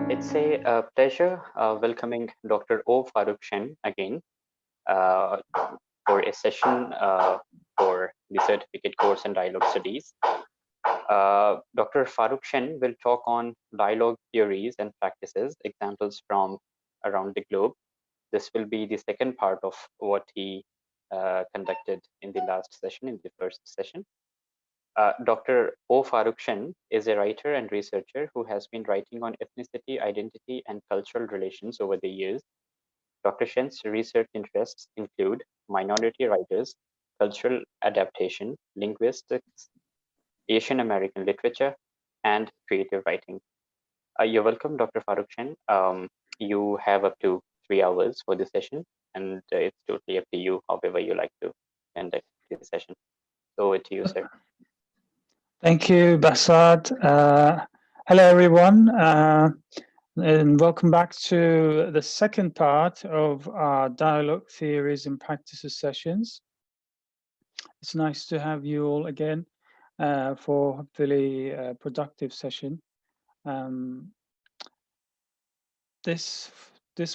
It's a pleasure welcoming Dr. O Faruk Shen again uh, for a session for the certificate course in dialogue studies. Dr. Faruk Shen will talk on dialogue theories and practices, examples from around the globe. This will be the second part of what he conducted in the last session, in the first session. Dr. O Faruk Shen is a writer and researcher who has been writing on ethnicity, identity, and cultural relations over the years. Dr. Shen's research interests include minority writers, cultural adaptation, linguistics, Asian American literature, and creative writing. You're welcome, Dr. Faruk Shen. You have up to 3 hours for the session, and it's totally up to you, however you like to conduct this session. So over to you, sir. Thank you, Basad. Hello, everyone, and welcome back to the second part of our dialogue theories and practices sessions. It's nice to have you all again for hopefully a productive session. This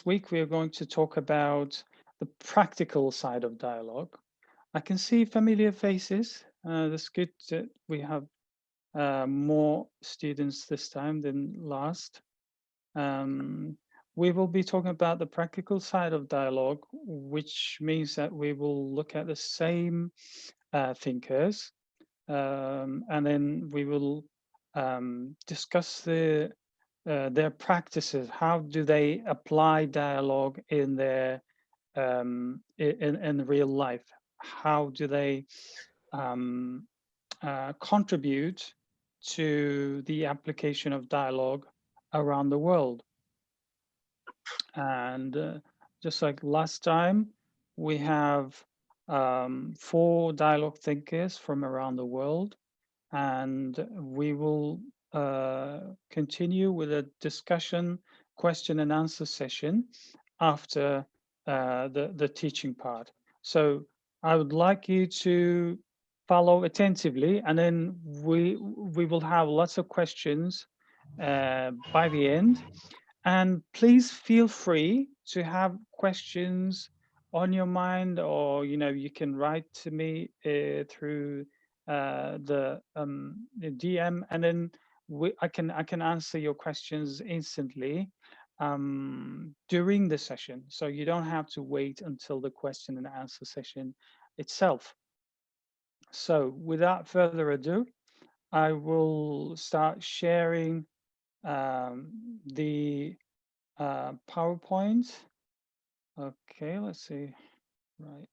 week, we are going to talk about the practical side of dialogue. I can see familiar faces. That's good that we have more students this time than last. We will be talking about the practical side of dialogue, which means that we will look at the same thinkers, and then we will discuss their practices. How do they apply dialogue in their in real life? How do they contribute to the application of dialogue around the world? And just like last time, we have 4 dialogue thinkers from around the world, and we will continue with a discussion, question and answer session after the teaching part. So I would like you to follow attentively, and then we will have lots of questions by the end. And please feel free to have questions on your mind, or you can write to me through the DM, and then I can answer your questions instantly during the session. So you don't have to wait until the question and answer session itself. So without further ado, I will start sharing the PowerPoint. Okay, let's see. Right.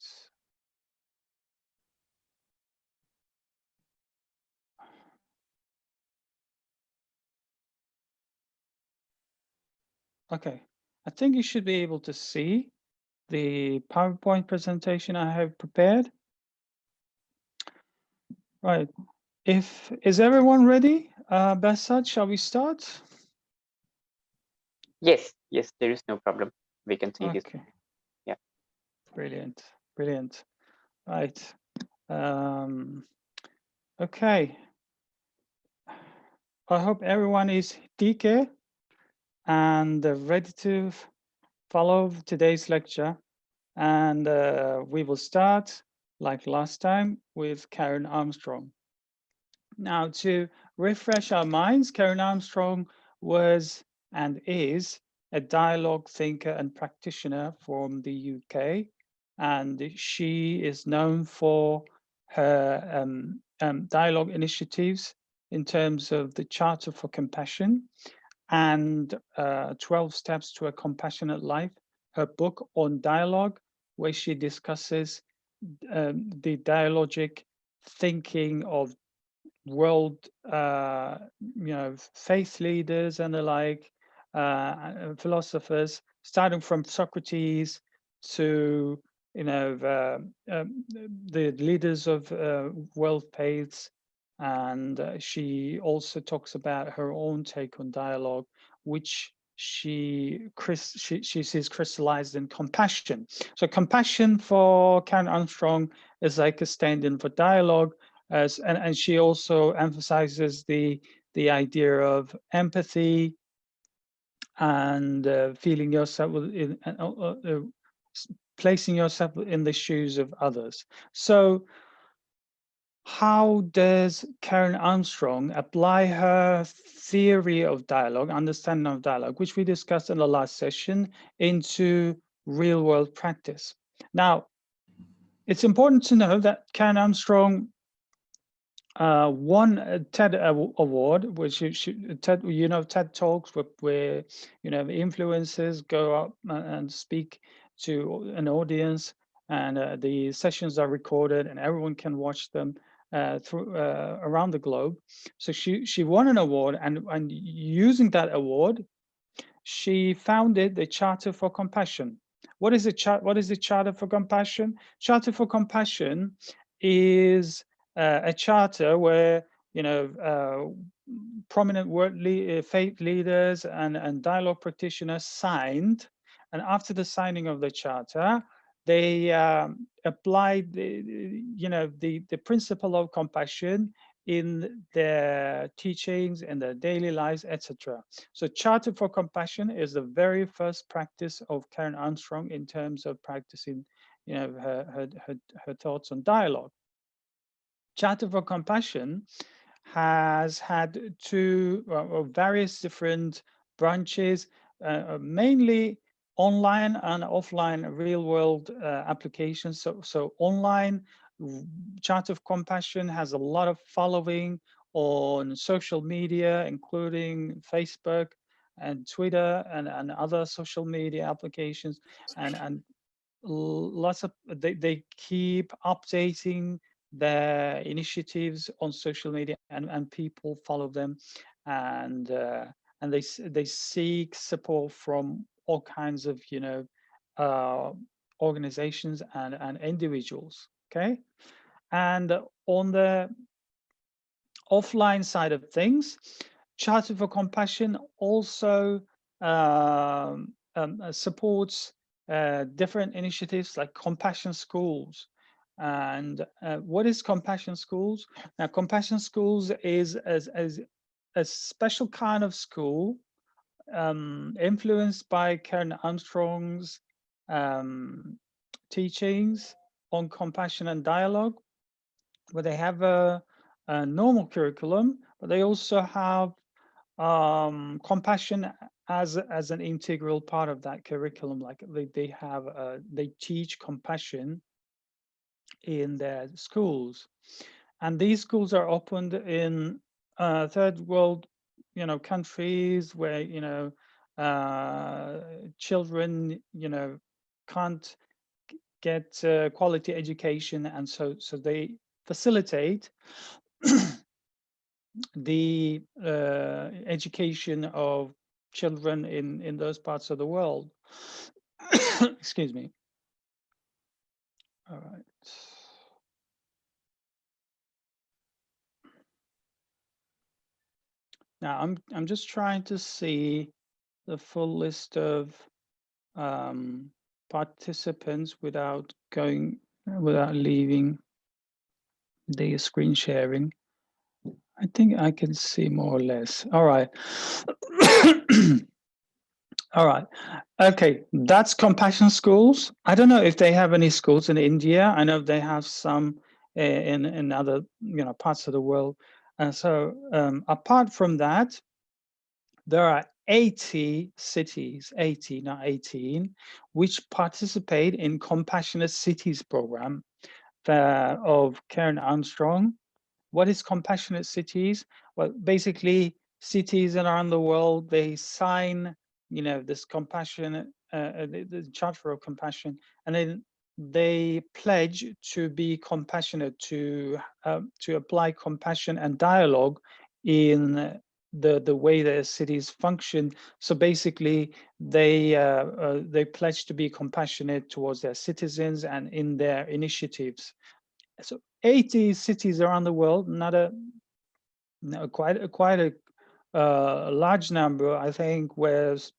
Okay, I think you should be able to see the PowerPoint presentation I have prepared. Right. Is everyone ready? Basad, shall we start? Yes, there is no problem. We can see this. Yeah. Brilliant. Right. Okay. I hope everyone is DK and ready to follow today's lecture. And we will start, like last time, with Karen Armstrong. Now, to refresh our minds, Karen Armstrong was and is a dialogue thinker and practitioner from the UK, and she is known for her dialogue initiatives in terms of the Charter for Compassion and 12 Steps to a Compassionate Life, her book on dialogue, where she discusses the dialogic thinking of world, faith leaders and the like, philosophers, starting from Socrates to, the leaders of world faiths. And she also talks about her own take on dialogue, which she sees crystallized in compassion. So compassion for Karen Armstrong is like a stand-in for dialogue, and she also emphasizes the idea of empathy, and feeling yourself in, placing yourself in the shoes of others. So how does Karen Armstrong apply her theory of dialogue, understanding of dialogue, which we discussed in the last session, into real world practice? Now, it's important to know that Karen Armstrong won a TED award, which TED, TED Talks, where influencers go up and speak to an audience, and the sessions are recorded, and everyone can watch them through around the globe. So she won an award, and using that award, she founded the Charter for Compassion. What is the Charter for Compassion? Charter for Compassion is a charter where prominent faith leaders and dialogue practitioners signed, and after the signing of the charter, they applied the principle of compassion in their teachings, in their daily lives, etc. So Charter for Compassion is the very first practice of Karen Armstrong in terms of practicing her thoughts on dialogue. Charter for Compassion has had various different branches, mainly online and offline real-world applications. So online, Charter of Compassion has a lot of following on social media, including Facebook and Twitter and other social media applications, and lots of they keep updating their initiatives on social media, and people follow them, and they seek support from all kinds of organizations and individuals. Okay, and on the offline side of things, Charter for Compassion also supports different initiatives like Compassion Schools. And what is Compassion Schools? Now, Compassion Schools is a special kind of school influenced by Karen Armstrong's teachings on compassion and dialogue, where they have a normal curriculum, but they also have compassion as an integral part of that curriculum. Like they teach compassion in their schools, and these schools are opened in third world countries where children can't get quality education, and so they facilitate the education of children in those parts of the world. Excuse me. All right. Now I'm just trying to see the full list of participants without leaving the screen sharing. I think I can see more or less. All right. All right. Okay, that's Compassion Schools. I don't know if they have any schools in India. I know they have some in other parts of the world. So apart from that, there are 80 cities, 80, not 18, which participate in Compassionate Cities program of Karen Armstrong. What is Compassionate Cities? Well, basically, cities around the world, they sign, this compassion, the Charter of Compassion, and then they pledge to be compassionate, to apply compassion and dialogue in the way their cities function. So basically, they pledge to be compassionate towards their citizens and in their initiatives. So 80 cities around the world, quite a large number, I think, which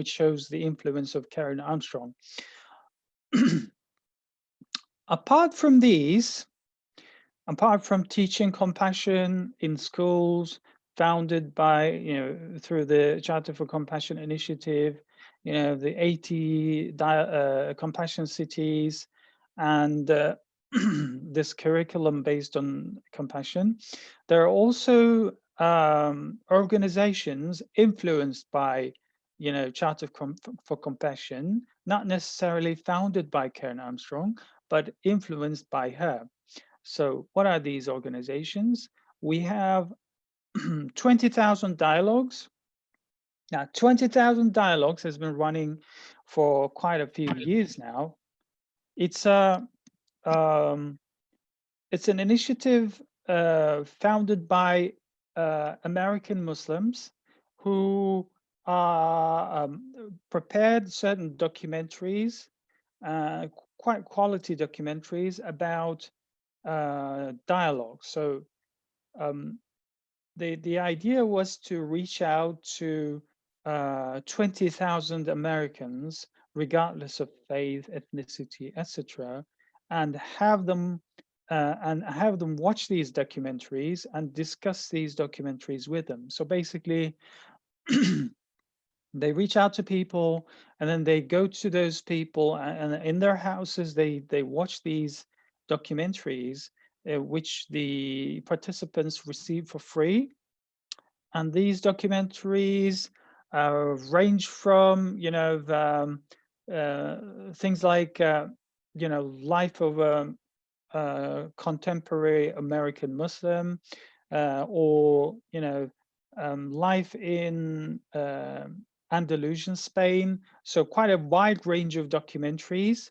shows the influence of Karen Armstrong. Apart from teaching compassion in schools, founded by, through the Charter for Compassion Initiative, the 80 compassion cities, and this curriculum based on compassion. There are also organizations influenced by, Charter for Compassion, not necessarily founded by Karen Armstrong, but influenced by her. So what are these organizations? We have 20,000 dialogues. Now, 20,000 dialogues has been running for quite a few years now. It's an initiative founded by American Muslims who prepared certain documentaries, quite quality documentaries about dialogue. So the idea was to reach out to 20,000 Americans, regardless of faith, ethnicity, etc., and have them watch these documentaries and discuss these documentaries with them. So basically, they reach out to people, and then they go to those people, and in their houses they watch these documentaries, which the participants receive for free. And these documentaries range from, things like, life of a contemporary American Muslim, or, life in Andalusian Spain. So quite a wide range of documentaries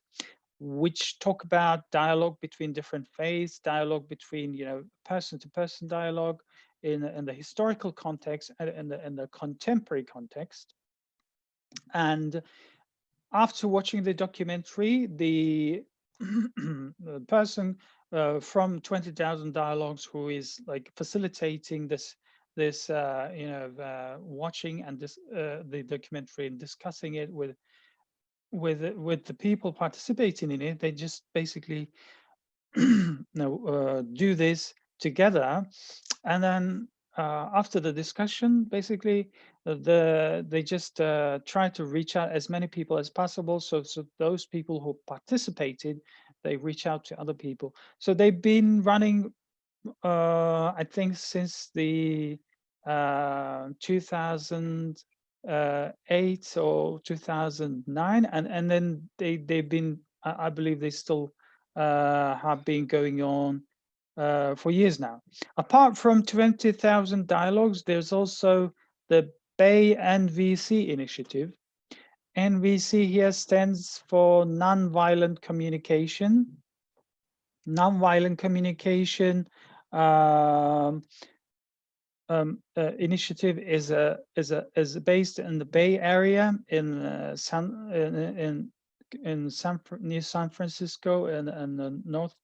which talk about dialogue between different faiths, dialogue between, person-to-person dialogue in the historical context and in the contemporary context. And after watching the documentary, the person from 20,000 dialogues who is like facilitating this watching and the documentary and discussing it with the people participating in it, they just basically do this together. And then after the discussion, basically they just try to reach out as many people as possible. So those people who participated, they reach out to other people. So they've been running, I think, since the 2008 or 2009, and then they've been, I believe they still have been going on for years now. Apart from 20,000 dialogues, there's also the Bay NVC initiative. NVC here stands for Nonviolent Communication. Nonviolent communication initiative is based in the Bay Area near San Francisco and the north.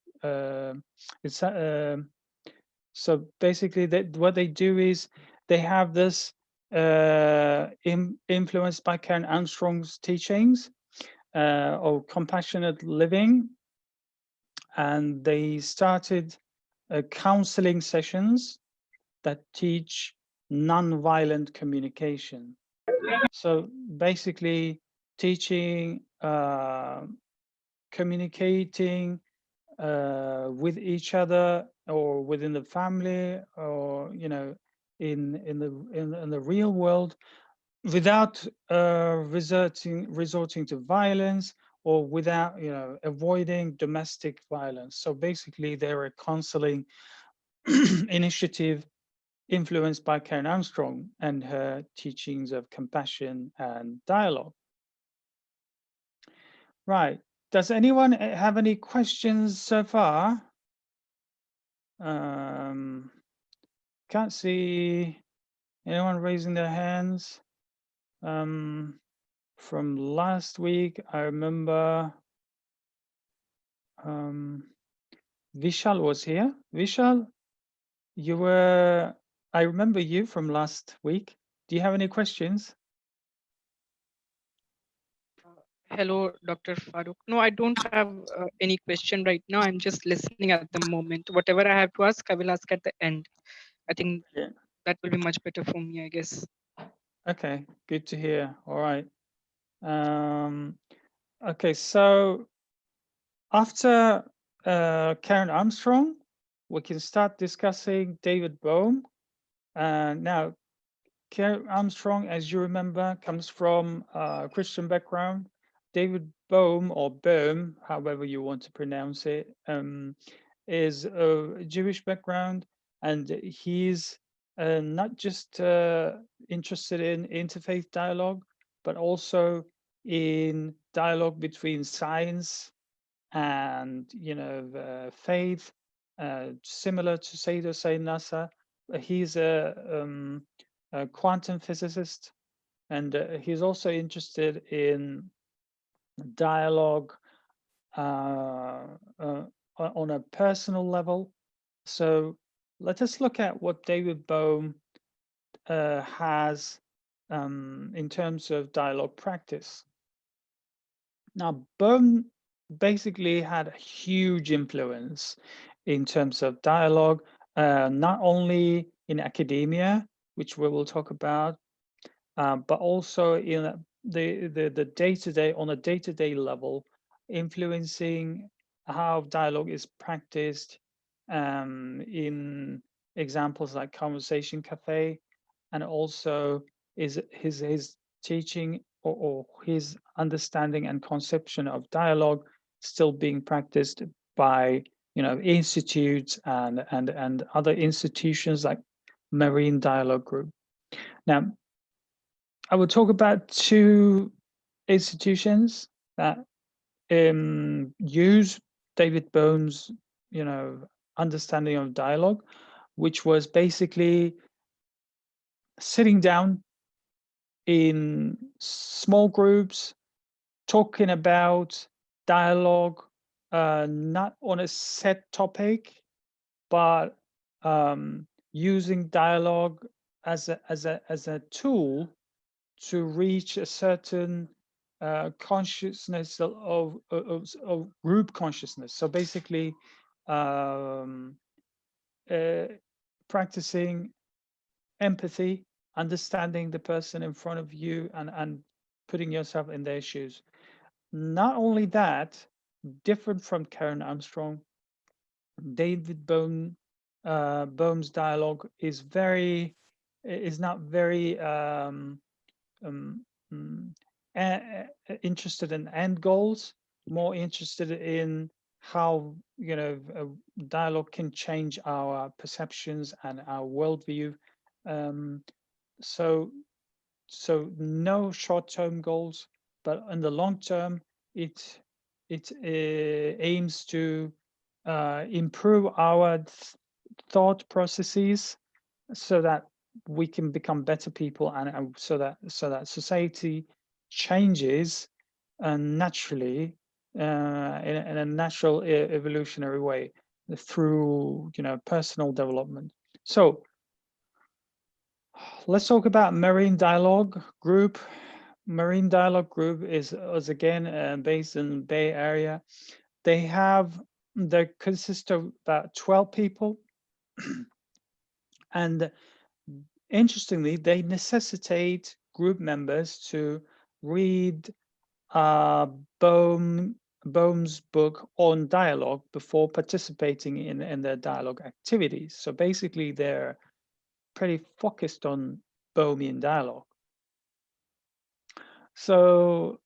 So basically, what they do is they have this influenced by Karen Armstrong's teachings of compassionate living, and they started counseling sessions that teach non-violent communication. So basically teaching communicating with each other or within the family, or in the real world, without resorting to violence, or without avoiding domestic violence. So basically they're a counseling initiative influenced by Karen Armstrong and her teachings of compassion and dialogue. Right. Does anyone have any questions so far? Can't see anyone raising their hands. From last week, I remember Vishal was here. Vishal, I remember you from last week. Do you have any questions? Hello, Dr. Faruk. No, I don't have any question right now. I'm just listening at the moment. Whatever I have to ask, I will ask at the end. I think that will be much better for me, I guess. Okay, good to hear. All right. Okay, so after Karen Armstrong, we can start discussing David Bowm. Now, Karen Armstrong, as you remember, comes from a Christian background. David Bowm, or Bowm, however you want to pronounce it, is a Jewish background, and he's not just interested in interfaith dialogue, but also in dialogue between science and faith, similar to Seydo Said Nasser. He's a quantum physicist, and he's also interested in dialogue on a personal level. So let us look at what David Bowm has in terms of dialogue practice. Now, Bowm basically had a huge influence in terms of dialogue, not only in academia, which we will talk about, but also in the day-to-day, on a day-to-day level, influencing how dialogue is practiced in examples like Conversation Cafe, and also is his teaching or his understanding and conception of dialogue still being practiced by institutes and other institutions like Marine Dialogue Group. Now, I will talk about two institutions that use David Bowm's understanding of dialogue, which was basically sitting down in small groups, talking about dialogue, not on a set topic, but using dialogue as a tool to reach a certain consciousness of group consciousness. So basically, practicing empathy, understanding the person in front of you, and putting yourself in their shoes. Not only that, different from Karen Armstrong, David Bowm's dialogue is not very interested in end goals, more interested in how dialogue can change our perceptions and our worldview. So no short-term goals, but in the long term, it aims to improve our thought processes so that we can become better people, and so that society changes naturally in a natural evolutionary way through personal development. So let's talk about Marine Dialogue Group. Marine Dialogue Group is again based in the Bay Area. They consist of about 12 people, and interestingly, they necessitate group members to read Bowm's book on dialogue before participating in their dialogue activities. So basically, they're pretty focused on Bowmian dialogue. So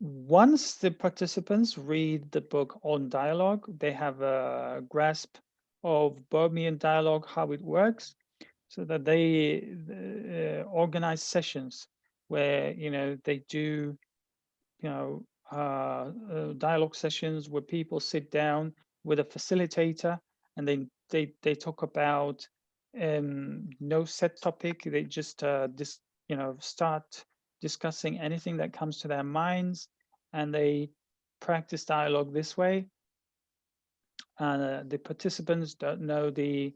once the participants read the book on dialogue, they have a grasp of Bowmian dialogue, how it works, so that they organize sessions where they do dialogue sessions where people sit down with a facilitator, and then they talk about no set topic. They just start discussing anything that comes to their minds, and they practice dialogue this way. And the participants don't know the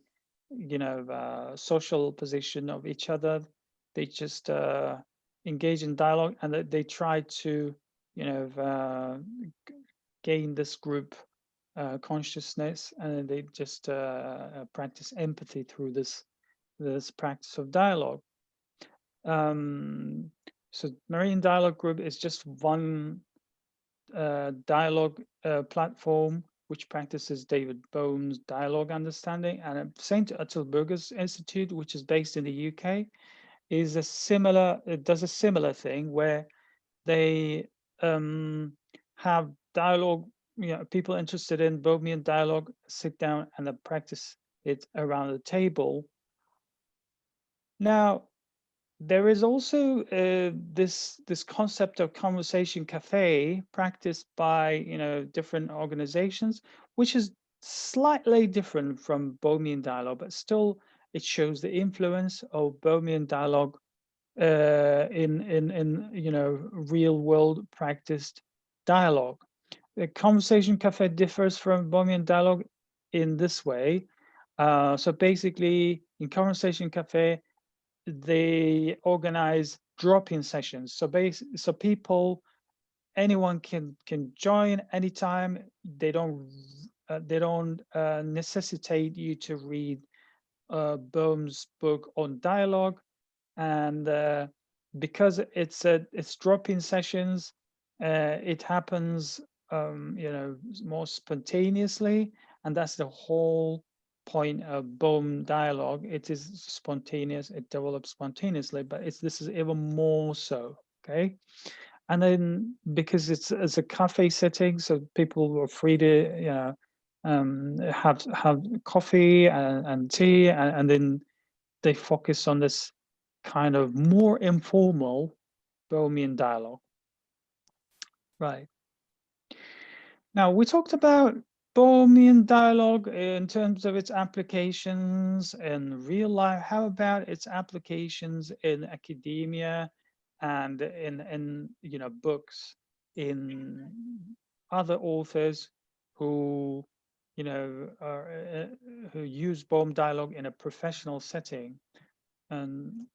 social position of each other. They just engage in dialogue, and they try to gain this group consciousness, and they just practice empathy through this this practice of dialogue. So Marine Dialogue Group is just one dialogue platform which practices David Bowm's dialogue understanding, and St. Attilburger's Institute, which is based in the UK, is a similar. It does a similar thing where they have dialogue. People interested in Bowmian dialogue sit down and practice it around the table. Now, there is also this concept of conversation cafe practiced by different organizations, which is slightly different from Bowmian dialogue, but still it shows the influence of Bowmian dialogue in real world practiced dialogue. The conversation cafe differs from Bowmian dialogue in this way. So basically, in conversation cafe, they organize drop-in sessions. So people, anyone can join anytime. They don't necessitate you to read Bowm's book on dialogue, and because it's drop-in sessions, it happens more spontaneously, and that's the whole point of Bowm dialogue. It is spontaneous, it develops spontaneously, but this is even more so. Okay, and then because it's a cafe setting, so people are free to have coffee and tea, and then they focus on this kind of more informal Bowmian dialogue. Right. Now, we talked about Bowmian dialogue in terms of its applications in real life. How about its applications in academia and in books, in other authors who who use Bowm dialogue in a professional setting? And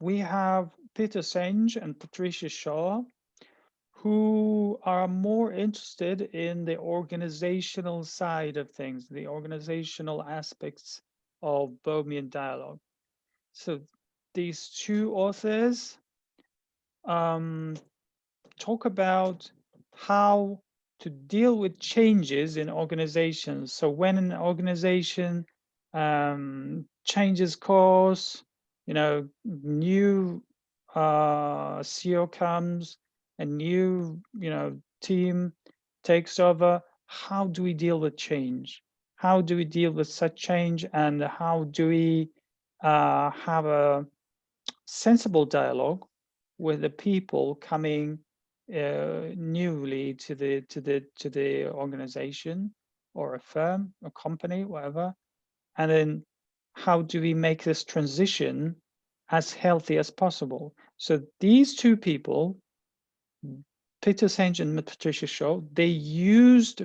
we have Peter Senge and Patricia Shaw, who are more interested in the organizational side of things, the organizational aspects of Bowmian dialogue. So these two authors talk about how to deal with changes in organizations. So when an organization changes course, new CEO comes, a new team takes over, how do we deal with change? How do we deal with such change, and how do we have a sensible dialogue with the people coming newly to the organization or a firm, a company, whatever, and then how do we make this transition as healthy as possible? So these two people, Peter Senge and Patricia Shaw, they used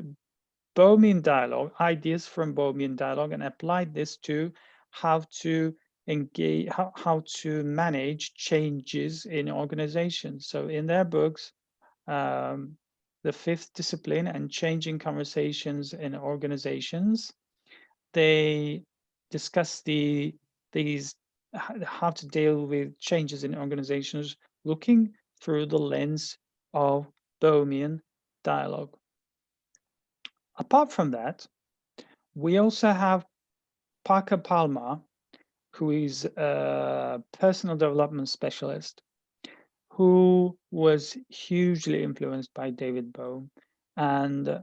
Bowmian dialogue, ideas from Bowmian dialogue, and applied this to how to engage, how to manage changes in organizations. So in their books, The Fifth Discipline and Changing Conversations in Organizations, they discuss how to deal with changes in organizations looking through the lens of Bowmian dialogue. Apart from that, we also have Parker Palmer, who is a personal development specialist, who was hugely influenced by David Bowm. And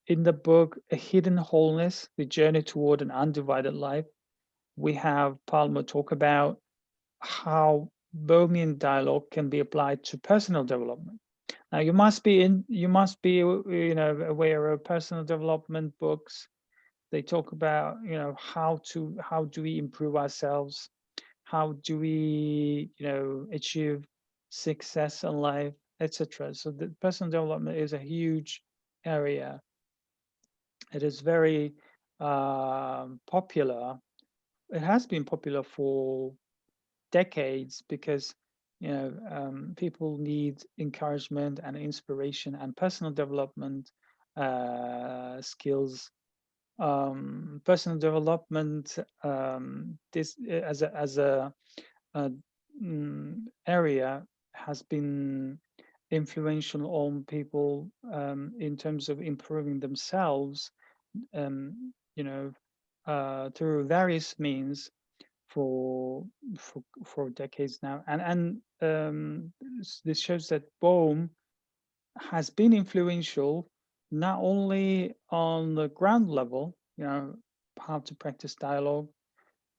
in the book, A Hidden Wholeness, The Journey Toward an Undivided Life, we have Palmer talk about how Bowmian dialogue can be applied to personal development. Now, you must be aware of personal development books. They talk about how do we improve ourselves, how do we achieve success in life, etc. So the personal development is a huge area. It is very popular. It has been popular for decades because people need encouragement and inspiration, and personal development skills personal development, this as a area has been influential on people in terms of improving themselves, you know, through various means for decades now, and this shows that Bowm has been influential not only on the ground level, you know, how to practice dialogue,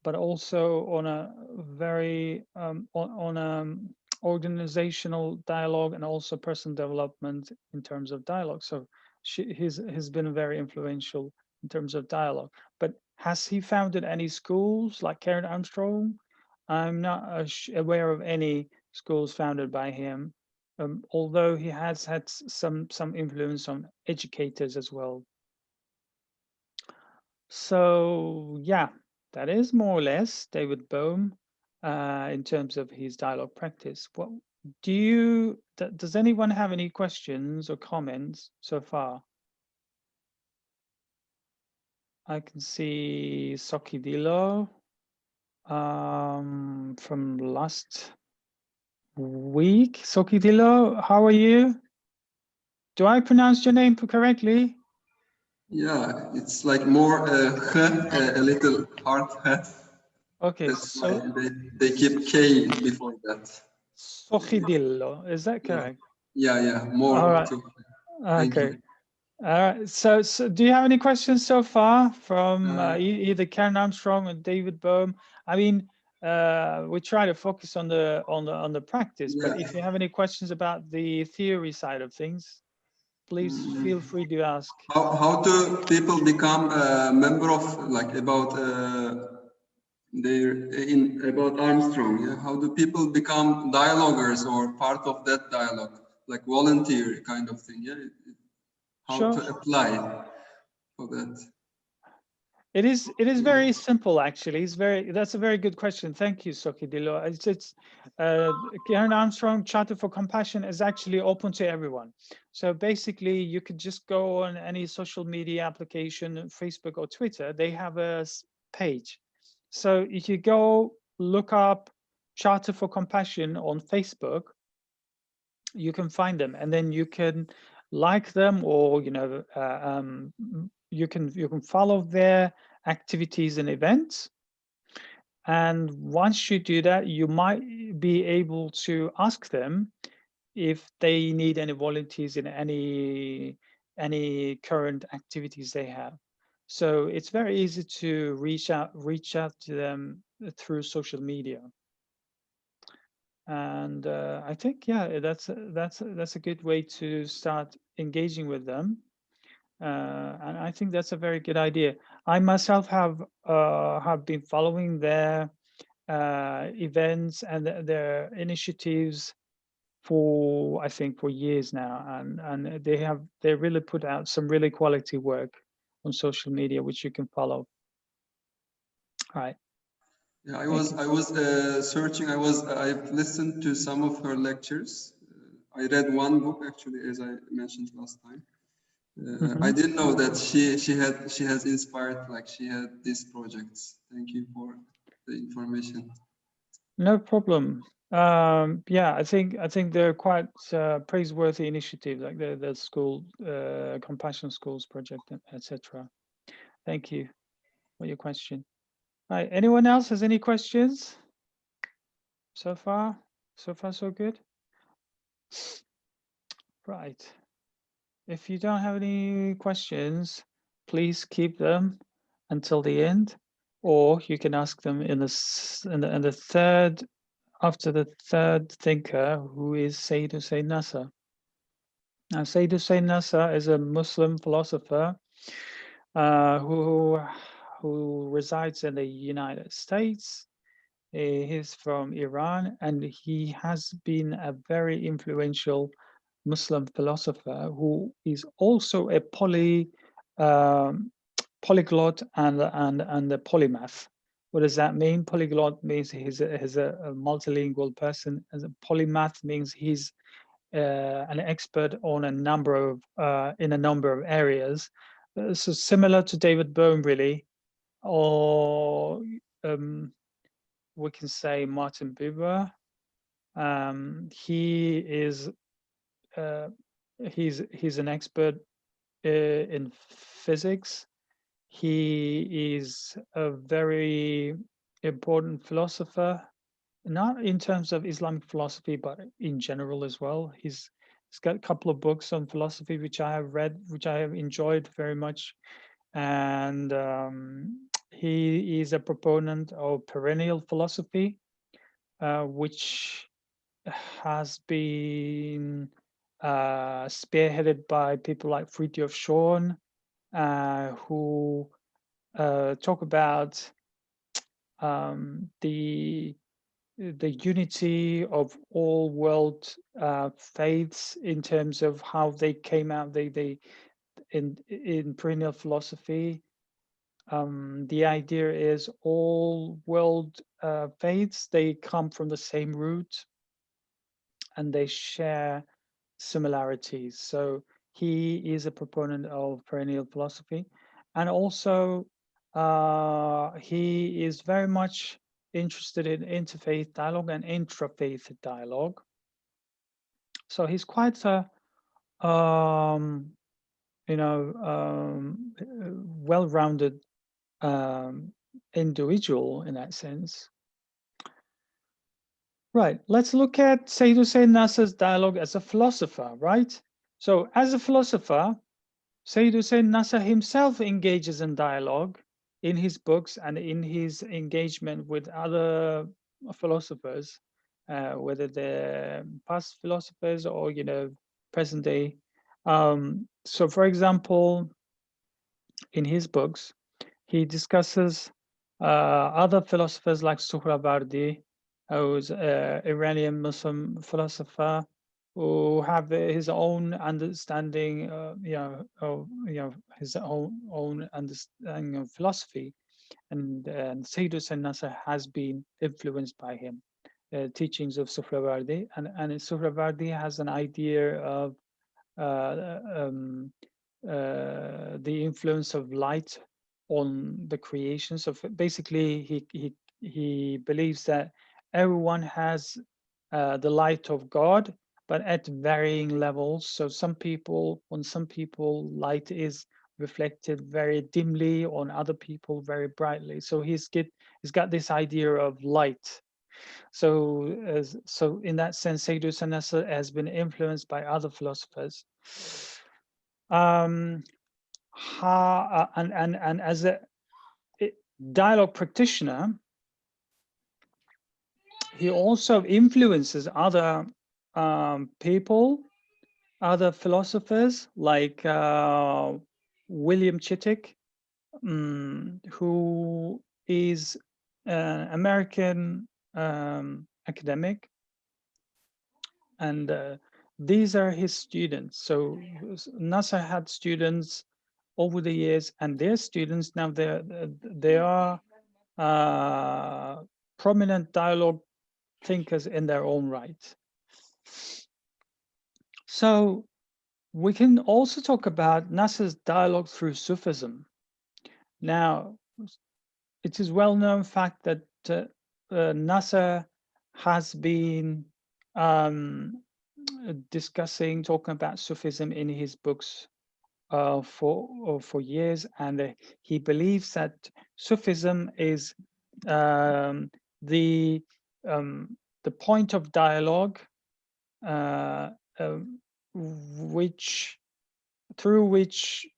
but also on a very on organizational dialogue and also personal development in terms of dialogue. So he's been very influential in terms of dialogue. But has he founded any schools like Karen Armstrong? I'm not aware of any schools founded by him, although he has had some influence on educators as well. So yeah, that is more or less David Bowm in terms of his dialogue practice. What does anyone have any questions or comments so far? I can see Sokidilo from last week. Sokidilo, how are you? Do I pronounce your name correctly? Yeah, it's like more a little hard. Okay, That's so why they keep K before that. Sokidilo, is that correct? Yeah, more. All right. Too. Okay. All right. So do you have any questions so far from either Karen Armstrong or David Bowm? I mean, we try to focus on the practice, but if you have any questions about the theory side of things, please feel free to ask. How do people become a member of, like, about about Armstrong? Yeah? How do people become dialoguers or part of that dialogue, like volunteer kind of thing? Yeah. How to apply for that? It is very simple, actually. That's a very good question. Thank you, Sokidilo. It's Karen Armstrong Charter for Compassion is actually open to everyone. So basically, you could just go on any social media application, Facebook or Twitter. They have a page. So if you go look up Charter for Compassion on Facebook, you can find them, and then you can like them, or you can follow their activities and events. And once you do that, you might be able to ask them if they need any volunteers in any current activities they have. So it's very easy to reach out to them through social media. And I think, yeah, that's a good way to start engaging with them. And I think that's a very good idea. I myself have been following their events and their initiatives for, I think, for years now, and they really put out some really quality work on social media, which you can follow. All right. Yeah, I was searching. I've listened to some of her lectures. I read one book, actually, as I mentioned last time. I didn't know that she has inspired, like, she had these projects. Thank you for the information. No problem. Yeah, I think they're quite praiseworthy initiatives, like the school compassion schools project, etc. Thank you for your question. All right, anyone else has any questions so far? So far, so good. Right. If you don't have any questions, please keep them until the end, or you can ask them in the third, after the third thinker, who is Sayyid Hussein Nasr. Now, Sayyid Hussein Nasr is a Muslim philosopher who resides in the United States. He's from Iran, and he has been a very influential Muslim philosopher who is also a polyglot and a polymath. What does that mean? Polyglot means he's a multilingual person. As a polymath means he's an expert on a number of in a number of areas, so similar to David Bowm, really, or we can say Martin Buber. He is he's an expert in physics. He is a very important philosopher, not in terms of Islamic philosophy, but in general as well. He's got a couple of books on philosophy which I have read, which I have enjoyed very much. And he is a proponent of perennial philosophy, which has been spearheaded by people like Fridtjof Schorn, who talk about the unity of all world faiths in terms of how they came out. They in perennial philosophy, the idea is all world faiths, they come from the same root and they share similarities. So he is a proponent of perennial philosophy, and also he is very much interested in interfaith dialogue and intrafaith dialogue. So he's quite a well-rounded individual in that sense. Right, let's look at Sayyid Hussein Nasr's dialogue as a philosopher, right? So as a philosopher, Sayyid Hussein Nasr himself engages in dialogue in his books and in his engagement with other philosophers, whether they're past philosophers or, present day. So for example, in his books, he discusses other philosophers like Suhrawardi, who's an Iranian Muslim philosopher, who have his own understanding, his own understanding of philosophy, and Sayyid Hussein Nasr has been influenced by him. Teachings of Suhrawardi, and Suhrawardi has an idea of the influence of light on the creation. So basically, he believes that everyone has the light of God, but at varying levels. So on some people, light is reflected very dimly, on other people very brightly. So he's got this idea of light. So in that sense, Sayyid Hussein Nasr has been influenced by other philosophers. And as a dialogue practitioner, he also influences other people, other philosophers like William Chittig, who is an American academic, and these are his students. So Nasr had students over the years, and their students now they are prominent dialogue thinkers in their own right. So we can also talk about Nasr's dialogue through Sufism. Now, it is well-known fact that Nasr has been talking about Sufism in his books for years, and he believes that Sufism is the point of dialogue through which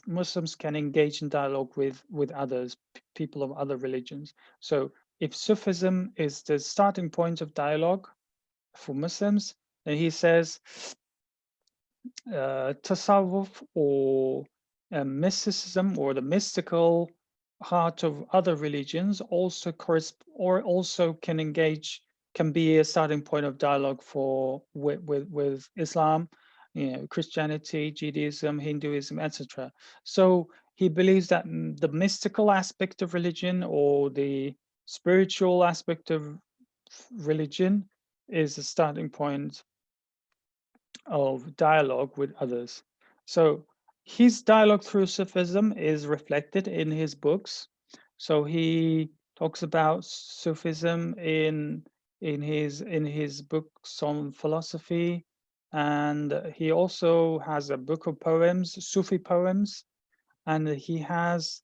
Muslims can engage in dialogue with others, people of other religions. So if Sufism is the starting point of dialogue for Muslims, then he says tasawwuf, or mysticism, or the mystical heart of other religions, also can be a starting point of dialogue with Islam, Christianity, Judaism, Hinduism, etc. So he believes that the mystical aspect of religion, or the spiritual aspect of religion, is the starting point of dialogue with others. So his dialogue through Sufism is reflected in his books. So he talks about Sufism in his books on philosophy, and he also has a book of poems, Sufi poems, and he has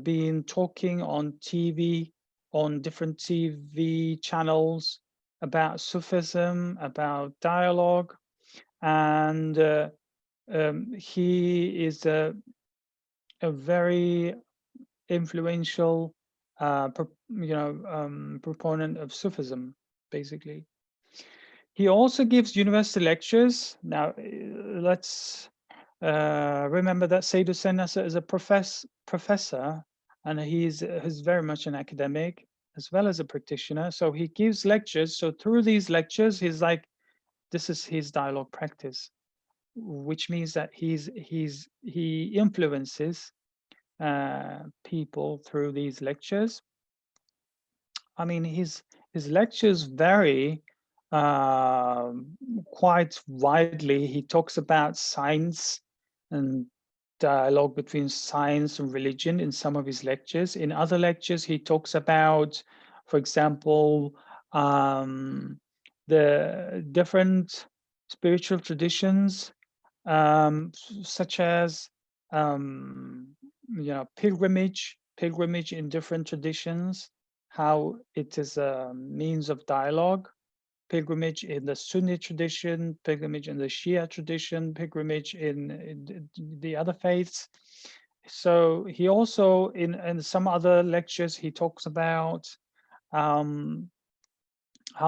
been talking on TV, on different TV channels about Sufism, about dialogue, and he is a very influential, proponent of Sufism, basically. He also gives university lectures. Now, let's remember that Sayyid Hussein Nasser is a professor, and he's very much an academic as well as a practitioner. So he gives lectures. So through these lectures, he's like, this is his dialogue practice, which means that he influences people through these lectures. I mean, his lectures vary quite widely. He talks about science and dialogue between science and religion in some of his lectures. In other lectures, he talks about, for example, the different spiritual traditions, such as pilgrimage in different traditions, how it is a means of dialogue, pilgrimage in the Sunni tradition, pilgrimage in the Shia tradition, pilgrimage in the other faiths. So he also, in some other lectures, he talks about how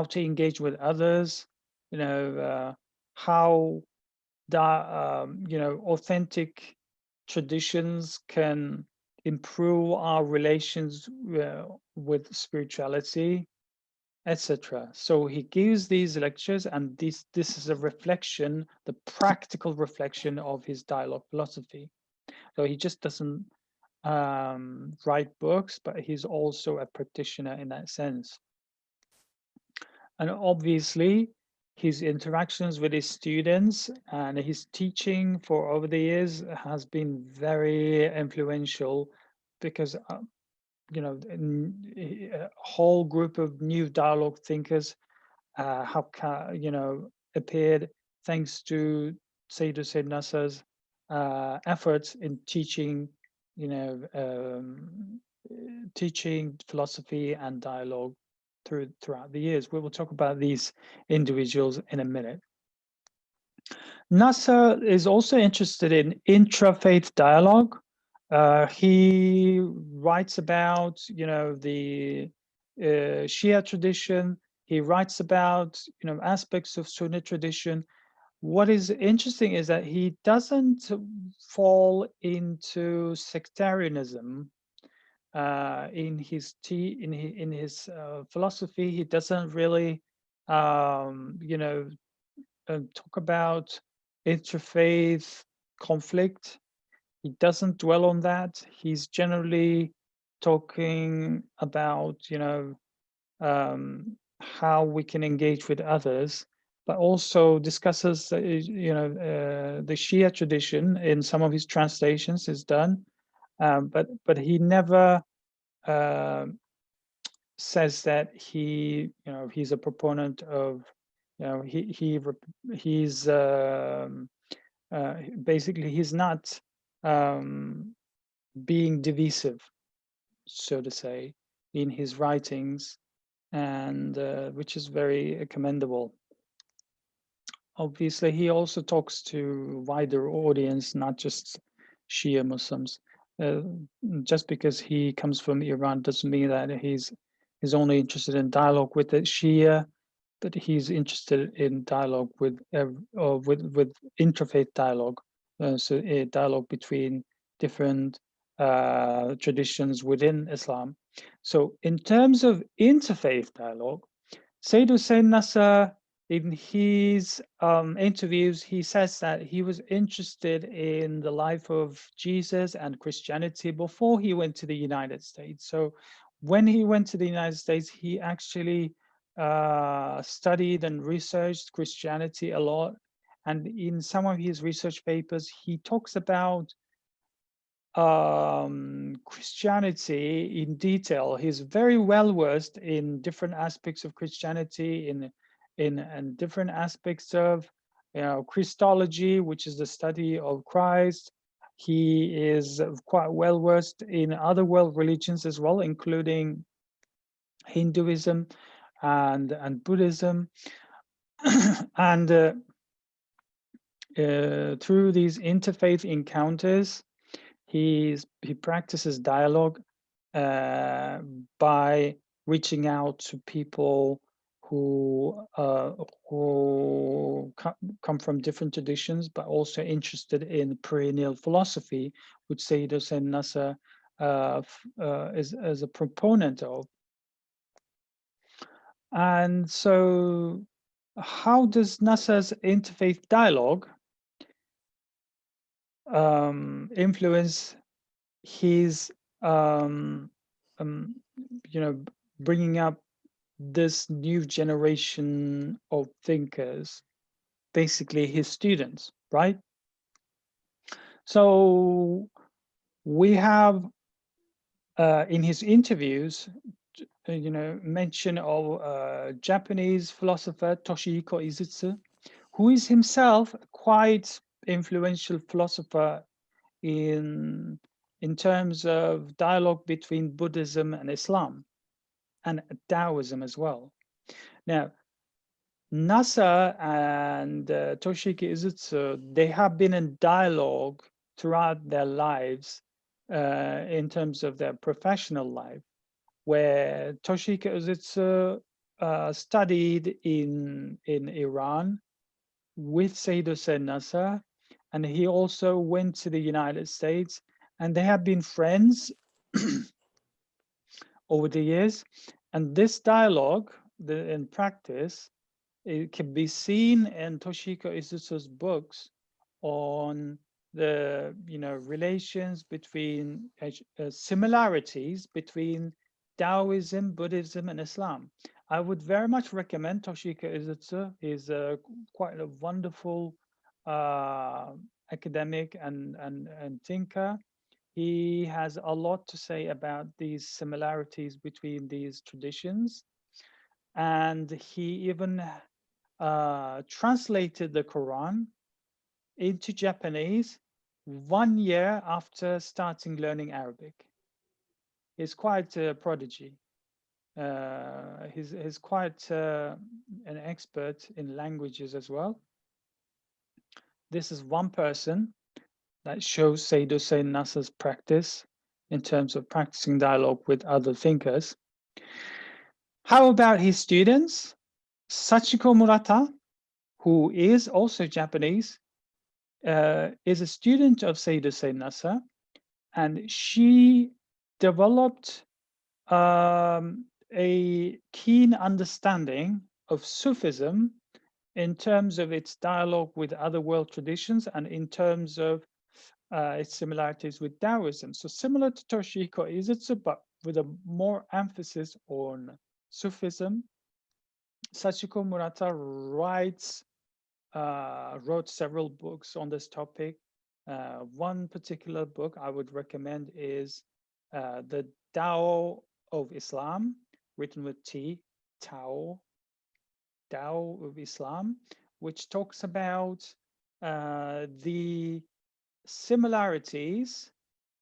to engage with others, how authentic traditions can improve our relations with spirituality, etc. So he gives these lectures, and this is a reflection, the practical reflection of his dialogue philosophy. So he just doesn't write books, but he's also a practitioner in that sense. And obviously, his interactions with his students and his teaching for over the years has been very influential, because a whole group of new dialogue thinkers have appeared thanks to Sayyid Hussein Nasser's efforts in teaching teaching philosophy and dialogue throughout the years. We will talk about these individuals in a minute. Nasser is also interested in intrafaith dialogue. He writes about, the Shia tradition. He writes about, aspects of Sunni tradition. What is interesting is that he doesn't fall into sectarianism in his philosophy. He doesn't really, talk about interfaith conflict. He doesn't dwell on that. He's generally talking about, how we can engage with others, but also discusses, the Shia tradition in some of his translations is done, but he never says that he's a proponent of, he's basically he's not being divisive, so to say, in his writings, and which is very commendable. Obviously, he also talks to wider audience, not just Shia Muslims. Just because he comes from Iran doesn't mean that he's only interested in dialogue with the Shia, but he's interested in dialogue with interfaith dialogue, so a dialogue between different traditions within Islam. So in terms of interfaith dialogue, Sayyid Hussein Nasser, in his interviews, he says that he was interested in the life of Jesus and Christianity before he went to the United States. So when he went to the United States, he actually studied and researched Christianity a lot, And in some of his research papers, he talks about Christianity in detail. He's very well versed in different aspects of Christianity, in different aspects of Christology, which is the study of Christ. He is quite well versed in other world religions as well, including Hinduism and Buddhism. And through these interfaith encounters, he practices dialogue by reaching out to people who come from different traditions, but also interested in perennial philosophy, which Sayyid Hossein Nasr is a proponent of. And so, how does Nasr's interfaith dialogue influence his bringing up this new generation of thinkers, basically his students, right? So we have in his interviews mention of Japanese philosopher Toshihiko Izutsu, who is himself a quite influential philosopher in terms of dialogue between Buddhism and Islam and Taoism as well. Now, Nasr and Toshihiko Izutsu, they have been in dialogue throughout their lives in terms of their professional life, where Toshihiko Izutsu studied in Iran with Sayyid Hossein Nasr, and he also went to the United States, and they have been friends over the years. And this dialogue in practice, it can be seen in Toshihiko Izutsu's books on the relations between similarities between Taoism, Buddhism, and Islam. I would very much recommend Toshihiko Izutsu. He's quite a wonderful academic and thinker. He has a lot to say about these similarities between these traditions. And he even translated the Quran into Japanese 1 year after starting learning Arabic. He's quite a prodigy. He's quite an expert in languages as well. This is one person that shows Sayyid Hossein Nasr's practice in terms of practicing dialogue with other thinkers. How about his students? Sachiko Murata, who is also Japanese, is a student of Sayyid Hossein Nasr, and she developed a keen understanding of Sufism in terms of its dialogue with other world traditions and in terms of its similarities with Taoism. So similar to Toshihiko Izutsu, but with a more emphasis on Sufism. Sachiko Murata wrote several books on this topic. One particular book I would recommend is the Tao of Islam, written with T, Tao of Islam, which talks about the similarities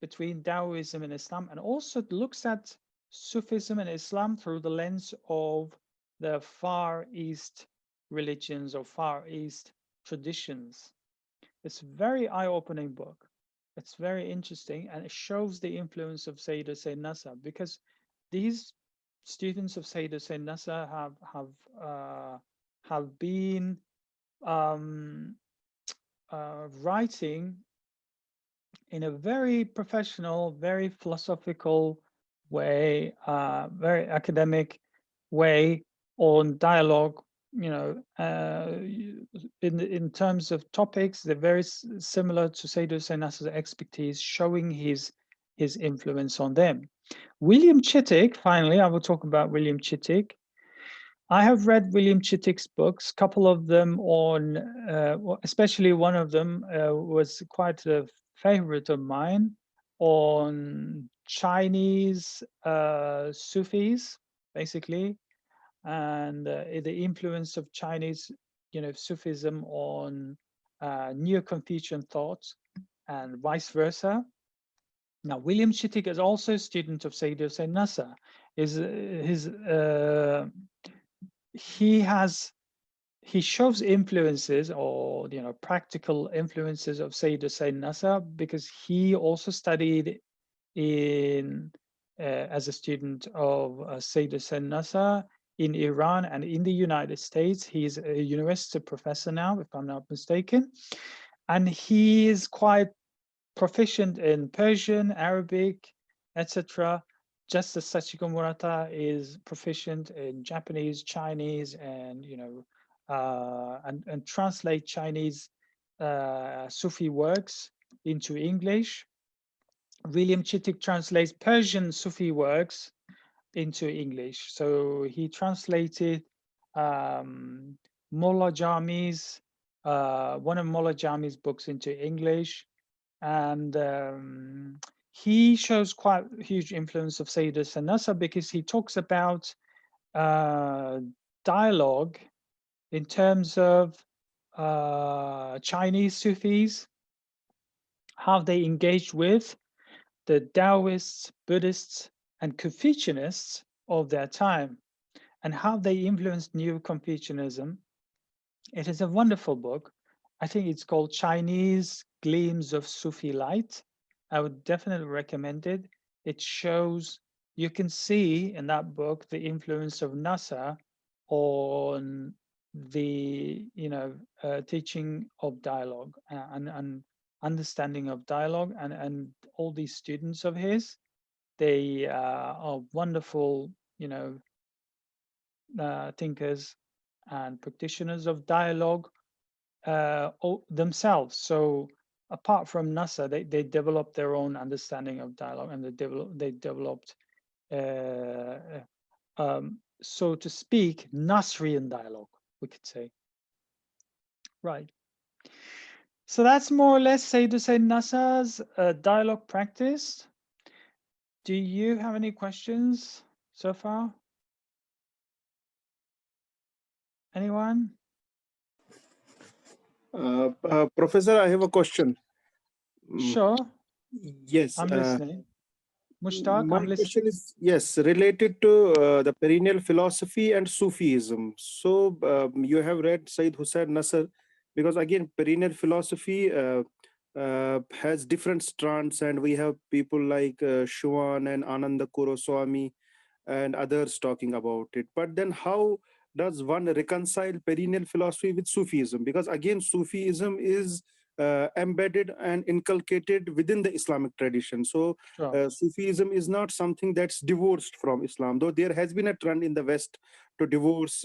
between Taoism and Islam, and also looks at Sufism and Islam through the lens of the Far East religions or Far East traditions. It's a very eye-opening book. It's very interesting, and it shows the influence of Sayyid Hossein Nasr, because these students of Sayyid Hossein Nasr have been writing in a very professional, very philosophical way, very academic way on dialogue. In terms of topics, they're very similar to Sayyid Hossein Nasr's expertise, showing his influence on them. William Chittig, finally, I will talk about William Chittig. I have read William Chittig's books, couple of them on, especially one of them was quite a favorite of mine, on Chinese Sufis, basically, and the influence of Chinese, Sufism on Neo-Confucian thought and vice versa. Now, William Chittig is also a student of Sayyid Hussein Nasr. He shows influences, or practical influences of Sayyid Hussein Nasr, because he also studied in as a student of Sayyid Hussein Nasr in Iran and in the United States. He's a university professor now, if I'm not mistaken, and he is quite proficient in Persian, Arabic, etc. Just as Sachiko Murata is proficient in Japanese, Chinese, and and translate Chinese Sufi works into English. William Chittig translates Persian Sufi works into English. So he translated Mullah Jami's, one of Mullah Jami's books into English. And he shows quite a huge influence of Sayyid Hussein Nasr, because he talks about dialogue in terms of Chinese Sufis, how they engaged with the Taoists, Buddhists, and Confucianists of their time, and how they influenced Neo-Confucianism. It is a wonderful book. I think it's called Chinese Gleams of Sufi Light. I would definitely recommend it. It shows, you can see in that book the influence of Nasr on the teaching of dialogue and understanding of dialogue, and all these students of his, they are wonderful thinkers and practitioners of dialogue themselves. So apart from Nasr, they developed their own understanding of dialogue, and they developed so to speak, Nasrian dialogue, we could say. Right. So that's more or less Sayyid Hussein Nasr's dialogue practice. Do you have any questions so far? Anyone? Professor, I have a question. Sure. Yes. I'm listening. Mushtaq, My I'm listening. question is, yes, related to the perennial philosophy and Sufism. So you have read Sayyid Hussein Nasr, because again, perennial philosophy has different strands, and we have people like Shuan and Ananda Kuroswamy and others talking about it. But then how does one reconcile perennial philosophy with Sufism? Because again, Sufism is embedded and inculcated within the Islamic tradition. So Sure. Sufism is not something that's divorced from Islam, though there has been a trend in the West to divorce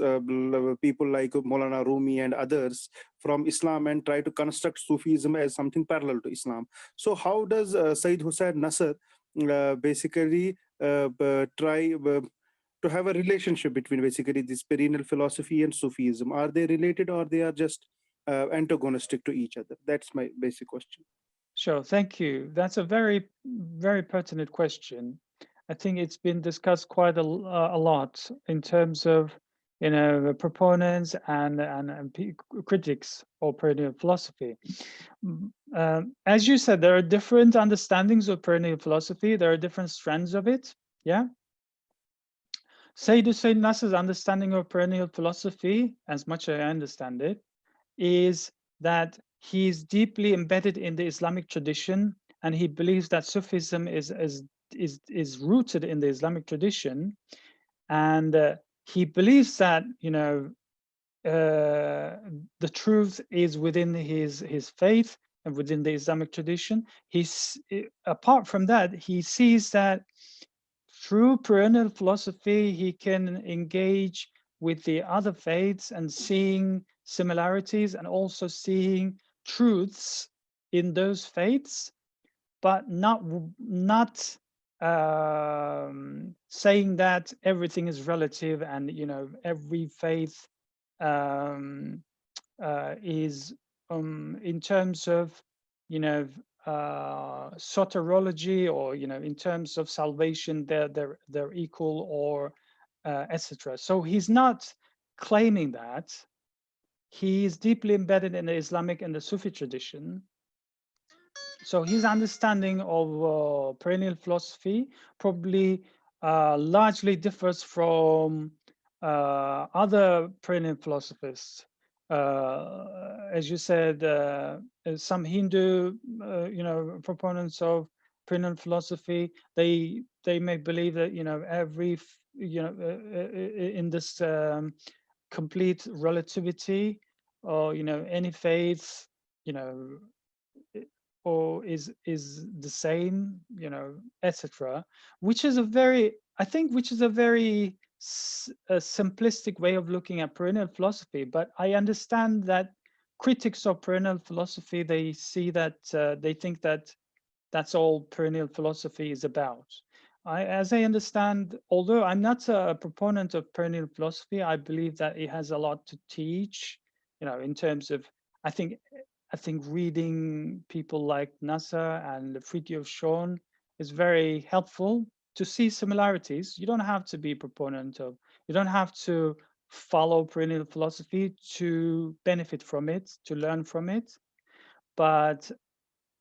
people like Maulana Rumi and others from Islam and try to construct Sufism as something parallel to Islam. So how does Sayyid Hussein Nasr basically try to have a relationship between basically this perennial philosophy and Sufism? Are they related, or they are just antagonistic to each other? That's my basic question. Sure, thank you. That's a very, very pertinent question. I think it's been discussed quite a lot in terms of, the proponents and critics of perennial philosophy. As you said, there are different understandings of perennial philosophy. There are different strands of it. Yeah. Sayyid Hussein Nasr's understanding of perennial philosophy, as much as I understand it, is that he is deeply embedded in the Islamic tradition, and he believes that Sufism is rooted in the Islamic tradition, and he believes that the truth is within his faith and within the Islamic tradition. Apart from that, he sees that through perennial philosophy, he can engage with the other faiths and seeing similarities and also seeing truths in those faiths, but not saying that everything is relative, and every faith is in terms of soteriology, or in terms of salvation, they're equal, or etc. So he's not claiming that. He is deeply embedded in the Islamic and the Sufi tradition. So his understanding of perennial philosophy probably largely differs from other perennial philosophers. As you said, some Hindu, proponents of perennial philosophy, they may believe that every in this complete relativity, or any faith, or is the same, etc. Which is a very simplistic way of looking at perennial philosophy. But I understand that critics of perennial philosophy, they see that they think that that's all perennial philosophy is about. As I understand, although I'm not a proponent of perennial philosophy, I believe that it has a lot to teach, in terms of, I think reading people like Nasser and Fritjof Schoen is very helpful to see similarities. You don't have to be a proponent of, you don't have to follow perennial philosophy to benefit from it, to learn from it. But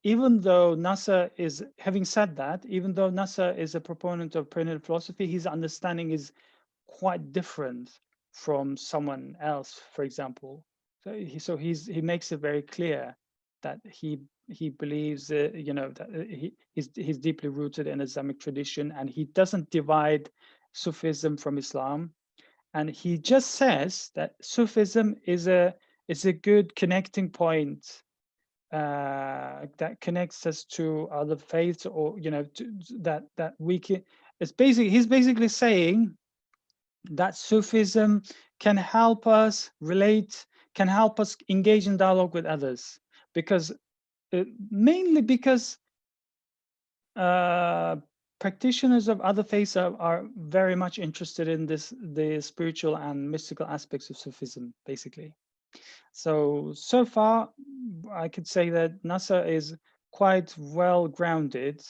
even though Nasser is, having said that, even though Nasser is a proponent of perennial philosophy, his understanding is quite different from someone else, for example. So he makes it very clear that he believes that he's deeply rooted in Islamic tradition, and he doesn't divide Sufism from Islam. And he just says that Sufism is a good connecting point that connects us to other faiths, or that we can. He's basically saying that Sufism can help us relate, can help us engage in dialogue with others, because mainly because practitioners of other faiths are very much interested in the spiritual and mystical aspects of Sufism, basically. So far, I could say that Nasser is quite well grounded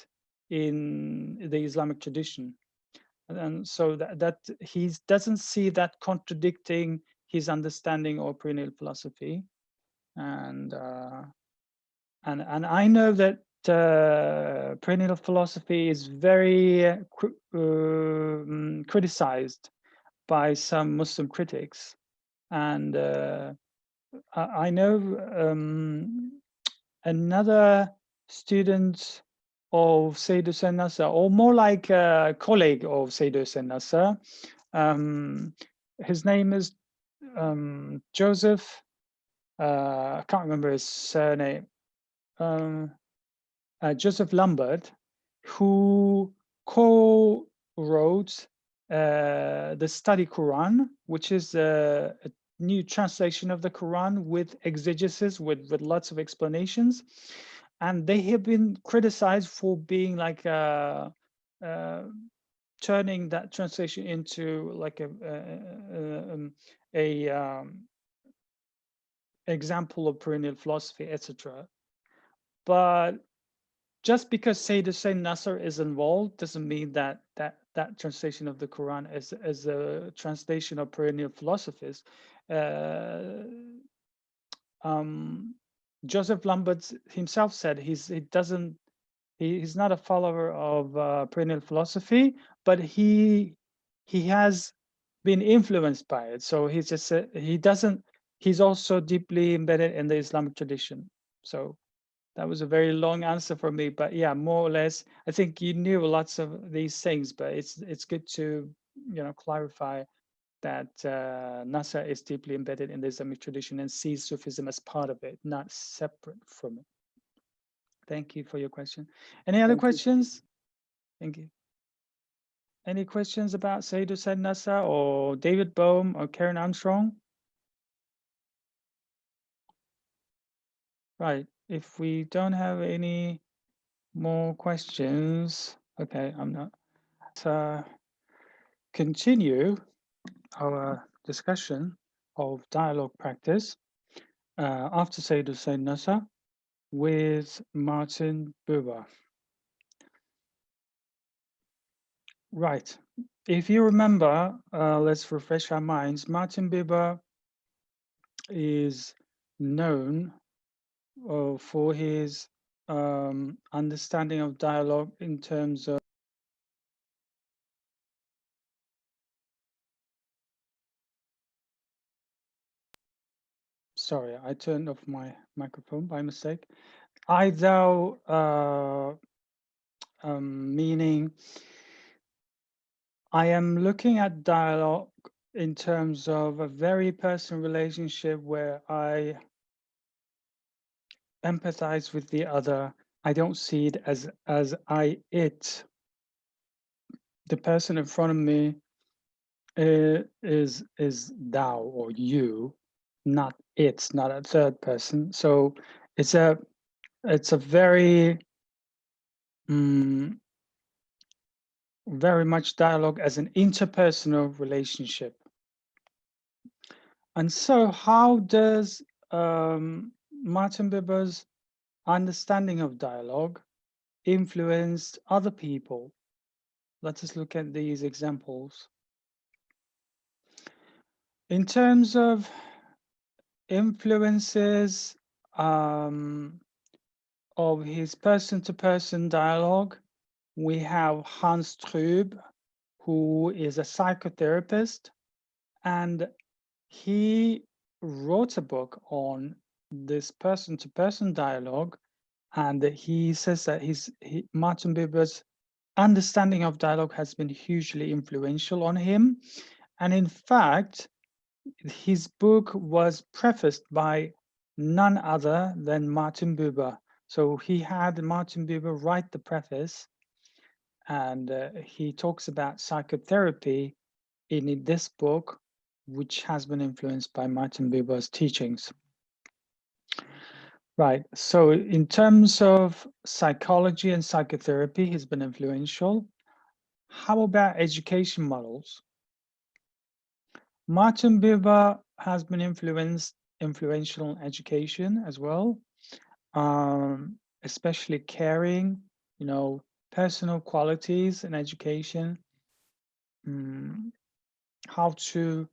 in the Islamic tradition. And so that he doesn't see that contradicting his understanding of perennial philosophy. And I know that perennial philosophy is very criticized by some Muslim critics. And I know another student of Sayyid Hussein Nasser, or more like a colleague of Sayyid Hussein Nasser. His name is Joseph. I can't remember his surname. Joseph Lambert, who co-wrote the Study Quran, which is a new translation of the Quran with exegesis, with lots of explanations. And they have been criticized for being like turning that translation into like a example of perennial philosophy, etc. But just because Sayyid Hussein Nasser is involved doesn't mean that that translation of the Quran is a translation of perennial philosophies. Joseph Lambert himself said he's not a follower of perennial philosophy, but he has been influenced by it. So he's just he's also deeply embedded in the Islamic tradition. So that was a very long answer for me, but yeah, more or less, I think you knew lots of these things, but it's good to clarify that Nasser is deeply embedded in the Islamic tradition and sees Sufism as part of it, not separate from it. Thank you for your question. Any other questions? Thank you. Any questions about Sayyid Hussein Nasser or David Bowm or Karen Armstrong? Right. If we don't have any more questions, Okay, I'm not. Continue our discussion of dialogue practice after Sayyid Hussein Nasser with Martin Buber. Right. If you remember, let's refresh our minds. Martin Buber is known for his understanding of dialogue in terms of sorry, I turned off my microphone by mistake. I thou meaning I am looking at dialogue in terms of a very personal relationship where I empathize with the other. I don't see it as it. The person in front of me is thou or you, not it's not a third person. So it's a very very much dialogue as an interpersonal relationship. And so how does Martin Buber's understanding of dialogue influence other people? Let us look at these examples. In terms of influences of his person-to-person dialogue, we have Hans Trüb, who is a psychotherapist, and he wrote a book on this person-to-person dialogue, and he says that Martin Buber's understanding of dialogue has been hugely influential on him. And in fact, his book was prefaced by none other than Martin Buber. So he had Martin Buber write the preface, and he talks about psychotherapy in this book, which has been influenced by Martin Buber's teachings. Right, so in terms of psychology and psychotherapy, he's been influential. How about education models? Martin Buber has been influential in education as well, especially caring, personal qualities in education, how to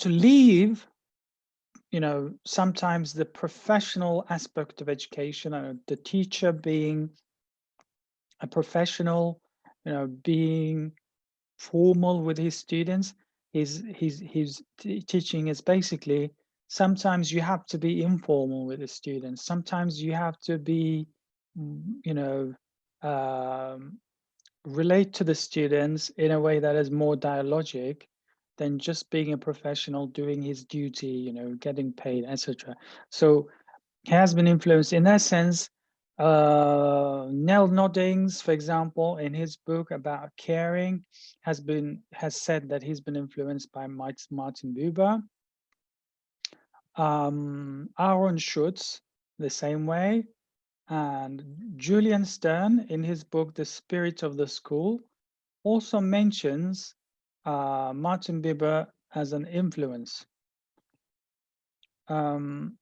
leave, sometimes the professional aspect of education, the teacher being a professional, being formal with his students. His teaching is basically, sometimes you have to be informal with the students. Sometimes you have to be, relate to the students in a way that is more dialogic than just being a professional doing his duty, getting paid, etc. So he has been influenced in that sense. Nell Noddings, for example, in his book about caring, has said that he's been influenced by Martin Buber. Aaron Schutz, the same way. And Julian Stern, in his book, The Spirit of the School, also mentions Martin Buber as an influence. Apart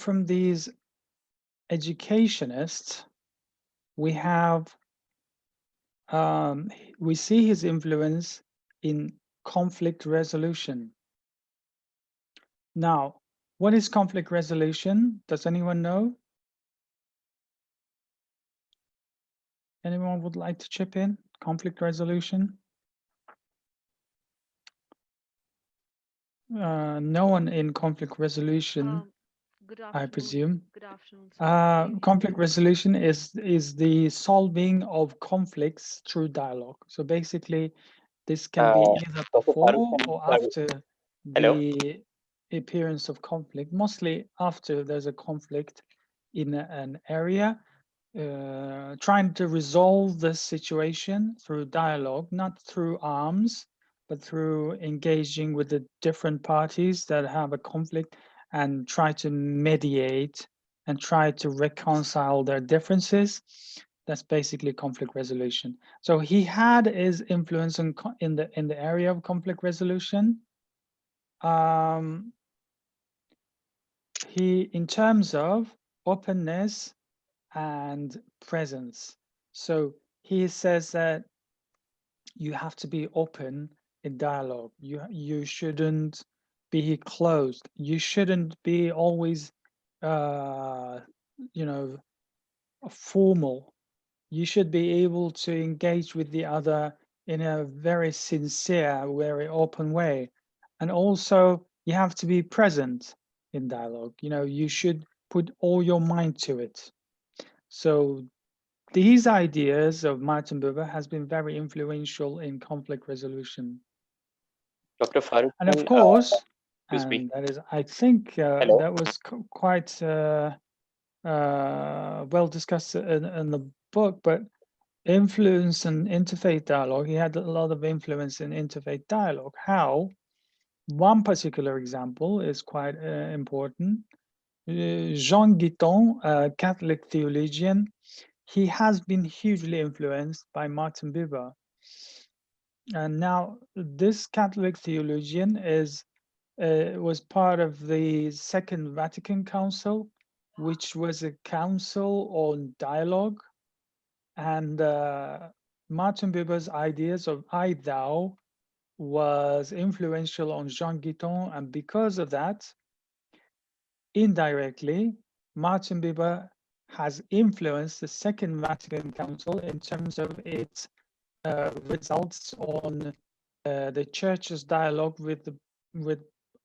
from these educationists, we see his influence in conflict resolution. Now, what is conflict resolution? Does anyone know? Anyone would like to chip in? Conflict resolution? No one in conflict resolution, good afternoon. I presume. Good afternoon. Conflict resolution is the solving of conflicts through dialogue. So basically, this can be either Dr. Faruk before Shen, or sorry. after Hello. the appearance of conflict, mostly after there's a conflict in an area, trying to resolve the situation through dialogue, not through arms, but through engaging with the different parties that have a conflict and try to mediate and try to reconcile their differences. That's basically conflict resolution. So he had his influence in the area of conflict resolution. In terms of openness and presence. So he says that you have to be open in dialogue. You shouldn't be closed. You shouldn't be always, formal. You should be able to engage with the other in a very sincere, very open way. And also you have to be present in dialogue. You should put all your mind to it. So these ideas of Martin Buber has been very influential in conflict resolution. Dr. Faruk And of Shen, course, excuse me. and that is, I think Hello. that was quite well discussed in the book, but influence in interfaith dialogue, he had a lot of influence in interfaith dialogue. How? One particular example is quite important. Jean Guiton, a Catholic theologian, he has been hugely influenced by Martin Buber. And now this Catholic theologian was part of the Second Vatican Council, which was a council on dialogue. And Martin Buber's ideas of I, thou was influential on Jean Guiton. And because of that, indirectly, Martin Buber has influenced the Second Vatican Council in terms of its results on the church's dialogue with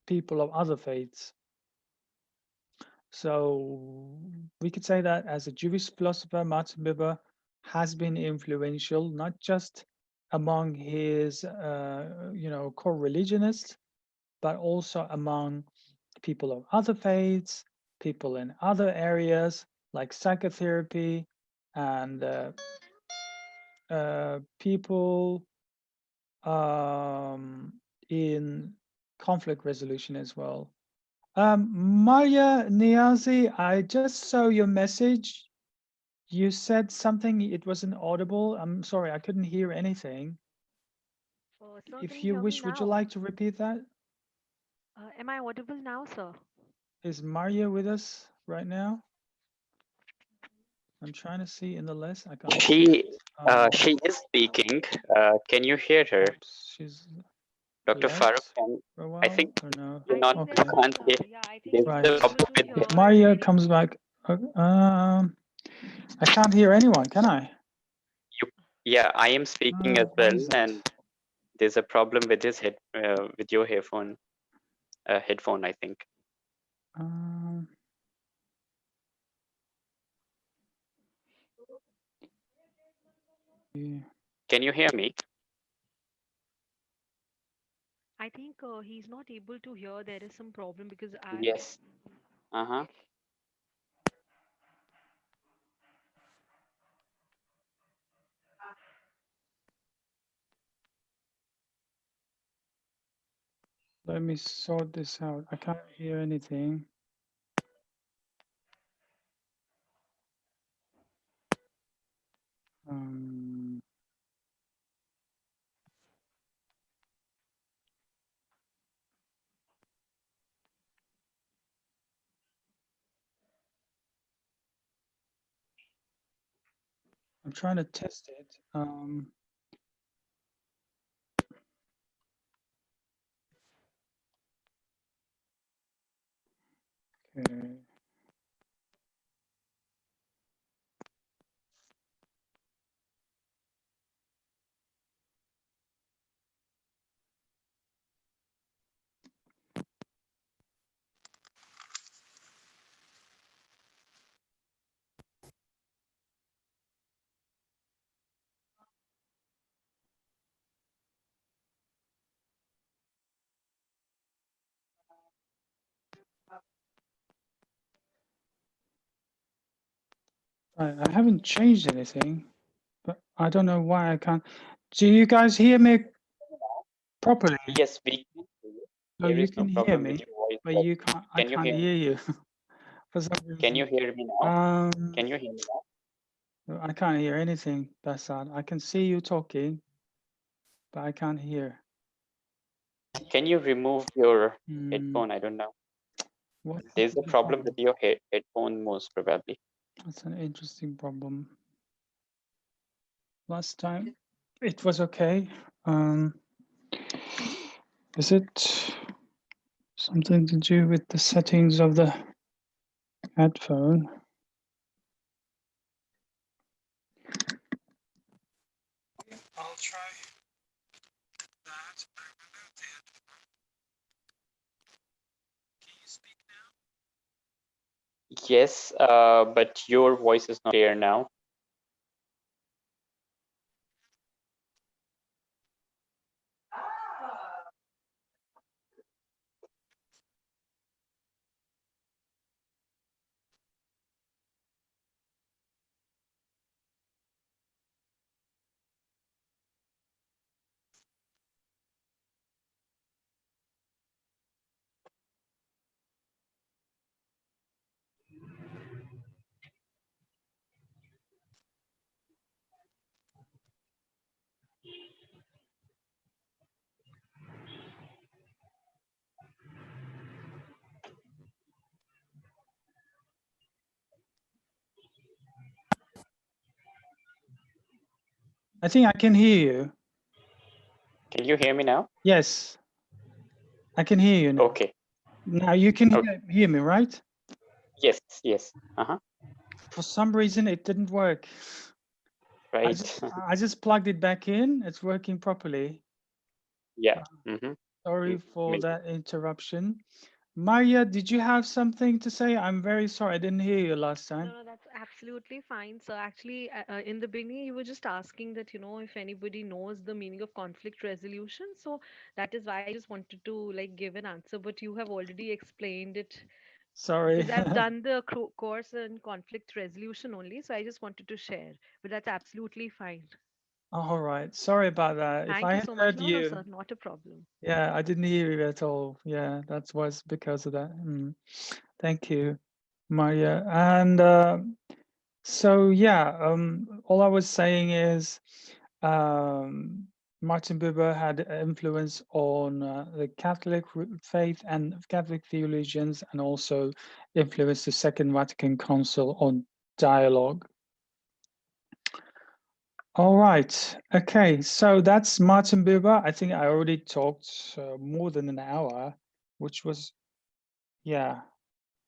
people of other faiths. So we could say that as a Jewish philosopher, Martin Buber has been influential, not just among his co-religionists, but also among people of other faiths, people in other areas like psychotherapy, and people in conflict resolution as well. Maria Niazi, I just saw your message. You said something, it wasn't audible. I'm sorry, I couldn't hear anything. Sir, If can you hear me wish, would you now? like to repeat that? Am I audible now, sir? Is Maria with us right now? I'm trying to see in the list. I can't see. She is speaking. Can you hear her? She's Dr. left Faruk Shen, for a while, I think or no? you're I not, think you there's can't hear. yeah, I think There's he's Right. the not able problem to with hear his. If Maria anyone. comes back, I can't hear anyone, can I? Yeah, I am speaking as Why well, is that? and there's a problem with his with your headphone, I think. Um, yeah. Can you hear me? I think he's not able to hear. There is some problem because Yes. Uh-huh. Let me sort this out. I can't hear anything. Um, I'm trying to test it. Okay. I haven't changed anything, but I don't know why I can't. Do you guys hear me properly? Yes, we can hear you. So There you is no can hear problem with me, your voice. but But you can't. I can you can't hear me? hear you. Can you hear me now? Can you hear me now? I can't hear anything. That's odd. I can see you talking, but I can't hear. Can you remove your Hmm, headphone? I don't know. what There's a the problem with your headphone, most probably. That's an interesting problem. Last time it was okay. Is it something to do with the settings of the headphone? I'll try that. Can you speak now? Yes, but your voice is not clear now. I think I can hear you. Can you hear me now? Yes, I can hear you now. Okay. Now you can Okay. hear me, right? Yes, yes. Uh-huh. For some reason, it didn't work. Right. I just plugged it back in. It's working properly. Yeah. Mm-hmm. Sorry for Maybe. that interruption. Maria, did you have something to say? I'm very sorry. I didn't hear you last time. No, that's absolutely fine. So actually, in the beginning, you were just asking that, if anybody knows the meaning of conflict resolution. So that is why I just wanted to like give an answer, but you have already explained it Sorry. because I've done the course in conflict resolution only. So I just wanted to share, but that's absolutely fine. All right. Sorry about that. If Thank I you had so much. heard No, no, you, sir, not a problem. yeah, I didn't hear you at all. Yeah, that was because of that. Thank you, Maria. And so, yeah, all I was saying is Martin Buber had influence on the Catholic faith and Catholic theologians, and also influenced the Second Vatican Council on dialogue. All right. Okay. So that's Martin Buber. I think I already talked more than an hour, which was, yeah,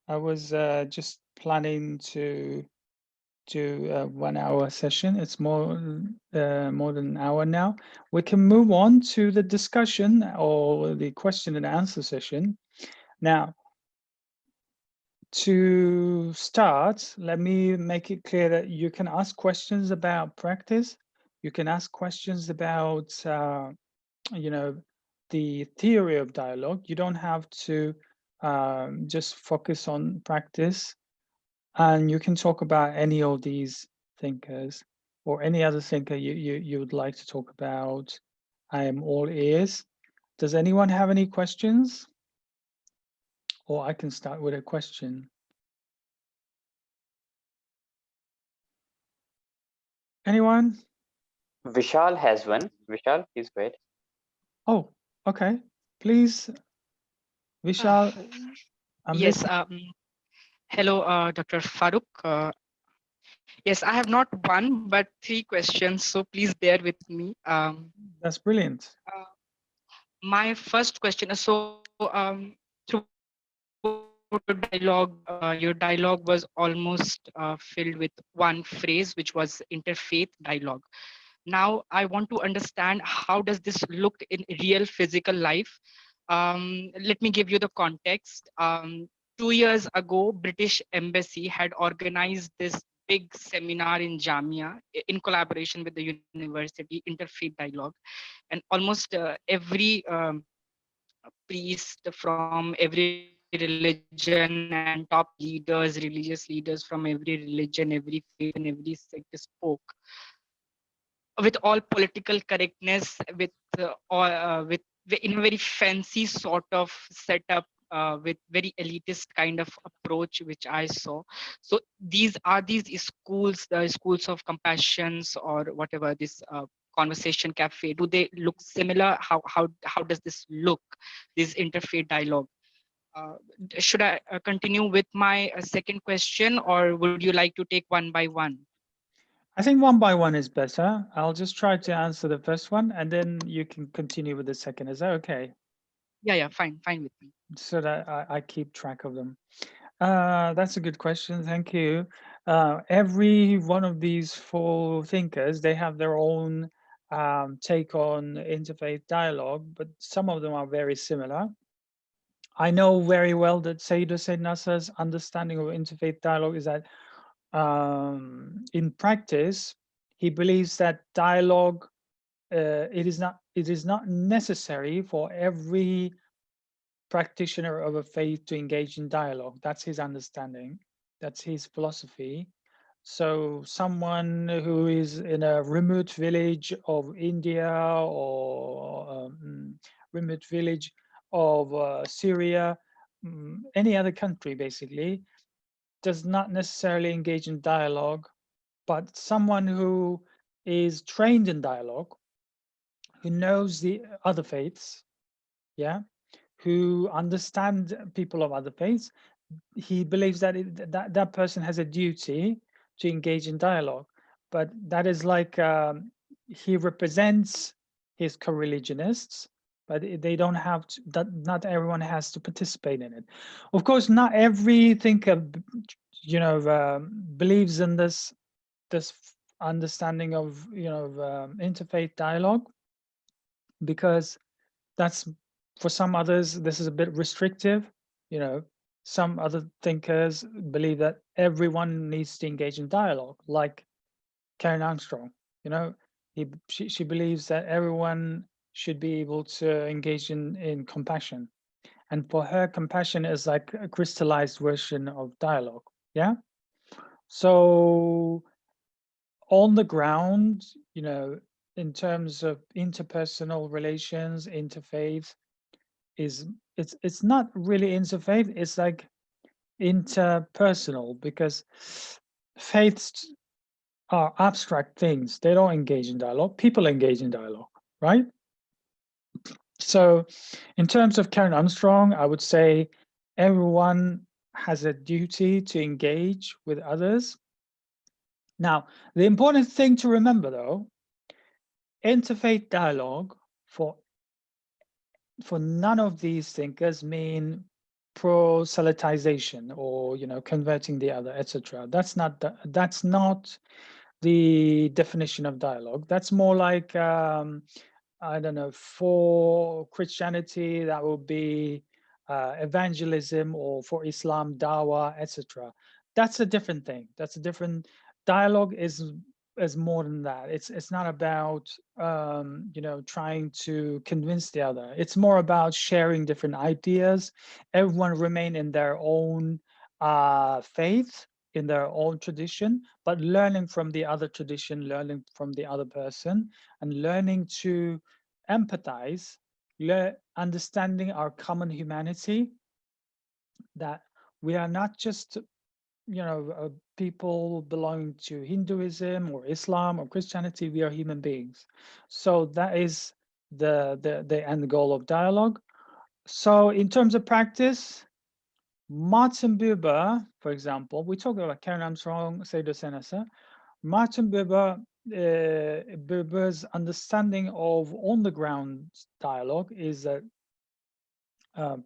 I was just planning to do a 1 hour session. It's more than an hour now. We can move on to the discussion or the question and answer session. Now, to start, let me make it clear that you can ask questions about practice. You can ask questions about, the theory of dialogue. You don't have to just focus on practice. And you can talk about any of these thinkers or any other thinker you would like to talk about. I am all ears. Does anyone have any questions? Or I can start with a question. Anyone? Vishal has one. Vishal, please go ahead. Oh, okay. Please, Vishal. I'm Yes. listening. Hello, Dr. Farooq. Yes, I have not one, but three questions, so please bear with me. That's brilliant. My first question is, throughout your dialogue was almost filled with one phrase, which was interfaith dialogue. Now, I want to understand, how does this look in real physical life? Let me give you the context. 2 years ago, British Embassy had organized this big seminar in Jamia in collaboration with the university, Interfaith Dialogue, and almost every priest from every religion and top leaders, religious leaders from every religion, every faith, and every sect spoke with all political correctness, with in a very fancy sort of setup, with very elitist kind of approach, which I saw. So these schools, the schools of compassions or whatever, this conversation cafe, do they look similar? How does this look, this interfaith dialogue? Should I continue with my second question, or would you like to take one by one? I think one by one is better. I'll just try to answer the first one, and then you can continue with the second. Is that okay? Yeah, fine with me. So that I keep track of them. That's a good question. Thank you. Every one of these four thinkers, they have their own take on interfaith dialogue, but some of them are very similar. I know very well that Sayyid Hussein Nasser's understanding of interfaith dialogue is that in practice, he believes that dialogue, it is not necessary for every practitioner of a faith to engage in dialogue. That's his understanding. That's his philosophy. So someone who is in a remote village of India or remote village of Syria, any other country basically, does not necessarily engage in dialogue, but someone who is trained in dialogue, who knows the other faiths, yeah, who understand people of other faiths, he believes that that person has a duty to engage in dialogue. But that is like he represents his co-religionists, but they don't have to, that not everyone has to participate in it. Of course, not every thinker, believes in this understanding of interfaith dialogue, because that's, for some others, this is a bit restrictive. Some other thinkers believe that everyone needs to engage in dialogue, like Karen Armstrong. She believes that everyone should be able to engage in compassion, and for her, compassion is like a crystallized version of dialogue. Yeah. So on the ground, in terms of interpersonal relations, interfaith, it's not really interfaith, it's like interpersonal, because faiths are abstract things. They don't engage in dialogue. People engage in dialogue, right? So in terms of Karen Armstrong, I would say everyone has a duty to engage with others. Now, the important thing to remember, though, interfaith dialogue for none of these thinkers mean proselytization or converting the other, etc. That's not the definition of dialogue. That's more like I don't know, for Christianity that would be evangelism, or for Islam, dawah, etc. That's a different thing. That's a different dialogue. Is more than that. It's not about trying to convince the other. It's more about sharing different ideas. Everyone remain in their own faith, in their own tradition, but learning from the other tradition, learning from the other person, and learning to empathize, understanding our common humanity, that we are not just people belonging to Hinduism or Islam or Christianity. We are human beings. So that is the end goal of dialogue. So in terms of practice, Martin Buber, for example, we talk about Karen Armstrong, Sayyid Hussein Nasser. Martin Buber, Buber's understanding of on-the-ground dialogue is that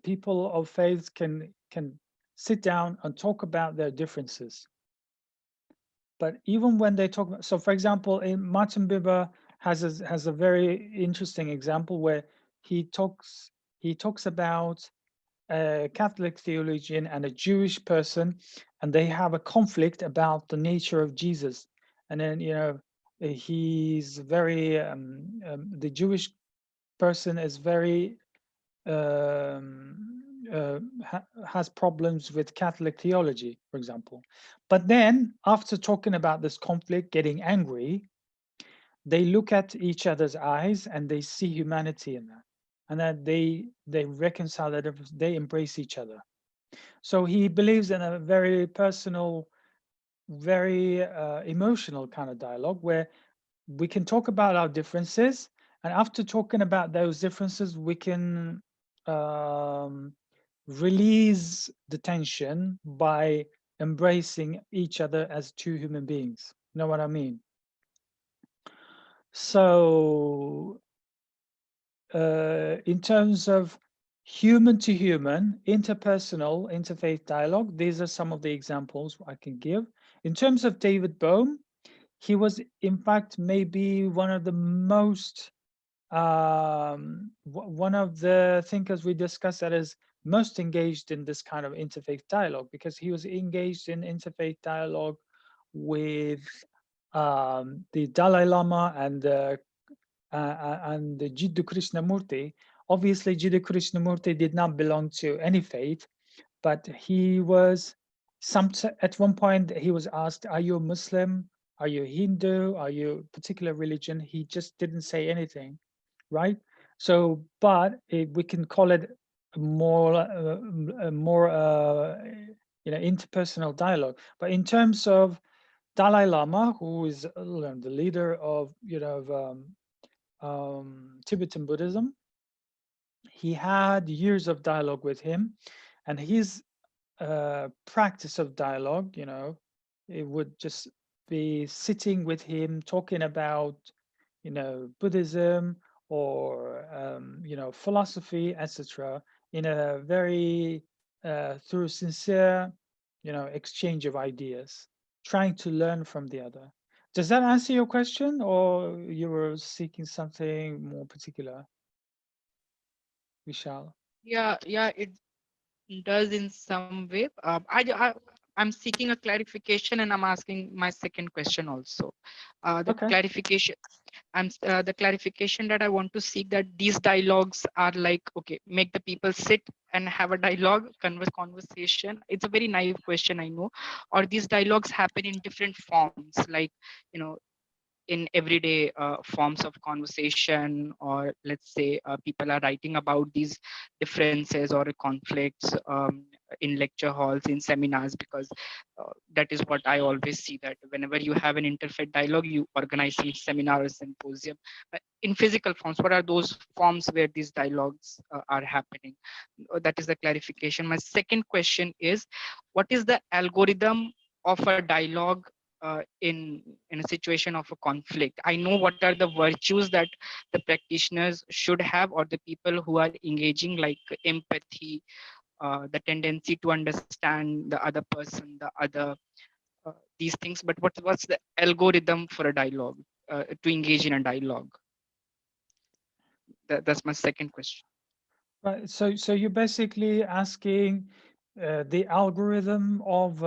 people of faith can sit down and talk about their differences. But even when they talk about, so for example, Martin Buber has a very interesting example where he talks about a Catholic theologian and a Jewish person, and they have a conflict about the nature of Jesus. And then he's very the Jewish person is very has problems with Catholic theology, for example. But then after talking about this conflict, getting angry, they look at each other's eyes and they see humanity in that. and that they reconcile their differences, they embrace each other. So he believes in a very personal, very emotional kind of dialogue where we can talk about our differences, and after talking about those differences, we can release the tension by embracing each other as two human beings. You know what I mean? So in terms of human to human, interpersonal, interfaith dialogue, these are some of the examples I can give. In terms of David Bowm, he was in fact maybe one of the most one of the thinkers we discussed that is most engaged in this kind of interfaith dialogue, because he was engaged in interfaith dialogue with the Dalai Lama and the Jiddu Krishnamurti. Obviously, Jiddu Krishnamurti did not belong to any faith, but he was at one point he was asked, "Are you a Muslim? Are you Hindu? Are you a particular religion?" He just didn't say anything, right? So, but we can call it more interpersonal dialogue. But in terms of Dalai Lama, who is the leader of Tibetan Buddhism, he had years of dialogue with him, and his practice of dialogue, it would just be sitting with him talking about Buddhism or philosophy, etc., in a very through sincere exchange of ideas, trying to learn from the other. Does that answer your question, or you were seeking something more particular, Vishal? Yeah, it does in some way. I'm seeking a clarification, and I'm asking my second question also. The Okay. clarification. The clarification that I want to seek, that these dialogues are like, okay, make the people sit and have a dialogue, conversation. It's a very naive question, I know. Or these dialogues happen in different forms, like, in everyday forms of conversation, or let's say people are writing about these differences or conflicts in lecture halls, in seminars, because that is what I always see, that whenever you have an interfaith dialogue, you organize some seminar or symposium. In physical forms, what are those forms where these dialogues are happening? That is the clarification. My second question is, what is the algorithm of a dialogue in a situation of a conflict? I know what are the virtues that the practitioners should have, or the people who are engaging, like empathy, the tendency to understand the other person, the other these things. But what's the algorithm for a dialogue, to engage in a dialogue? That's my second question. Right. So you're basically asking the algorithm of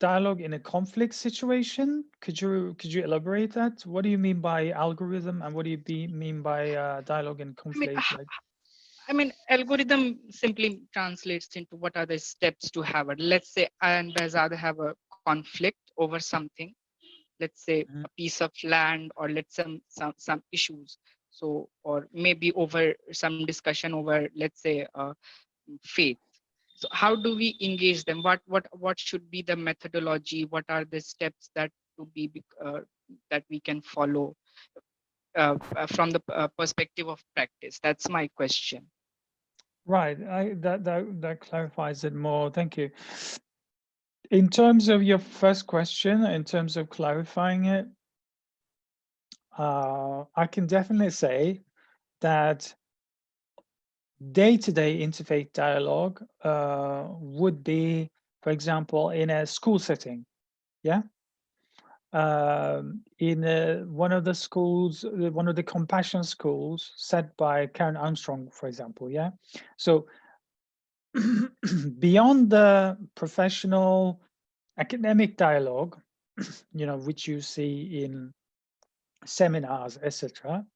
dialogue in a conflict situation. Could you elaborate that? What do you mean by algorithm, and what do you mean by dialogue in conflict? I mean, algorithm simply translates into what are the steps to have it. Let's say I and Behzad have a conflict over something. Let's say a piece of land, or let's some issues. So, or maybe over some discussion over, let's say, faith. So how do we engage them? What should be the methodology? What are the steps that to be that we can follow from the perspective of practice? That's my question. Right. That clarifies it more. Thank you. In terms of your first question, in terms of clarifying it, I can definitely say that day-to-day interfaith dialogue would be, for example, in a school setting. Yeah. In one of the schools, one of the compassion schools set by Karen Armstrong, for example. Yeah. So beyond the professional academic dialogue, which you see in seminars, etc.,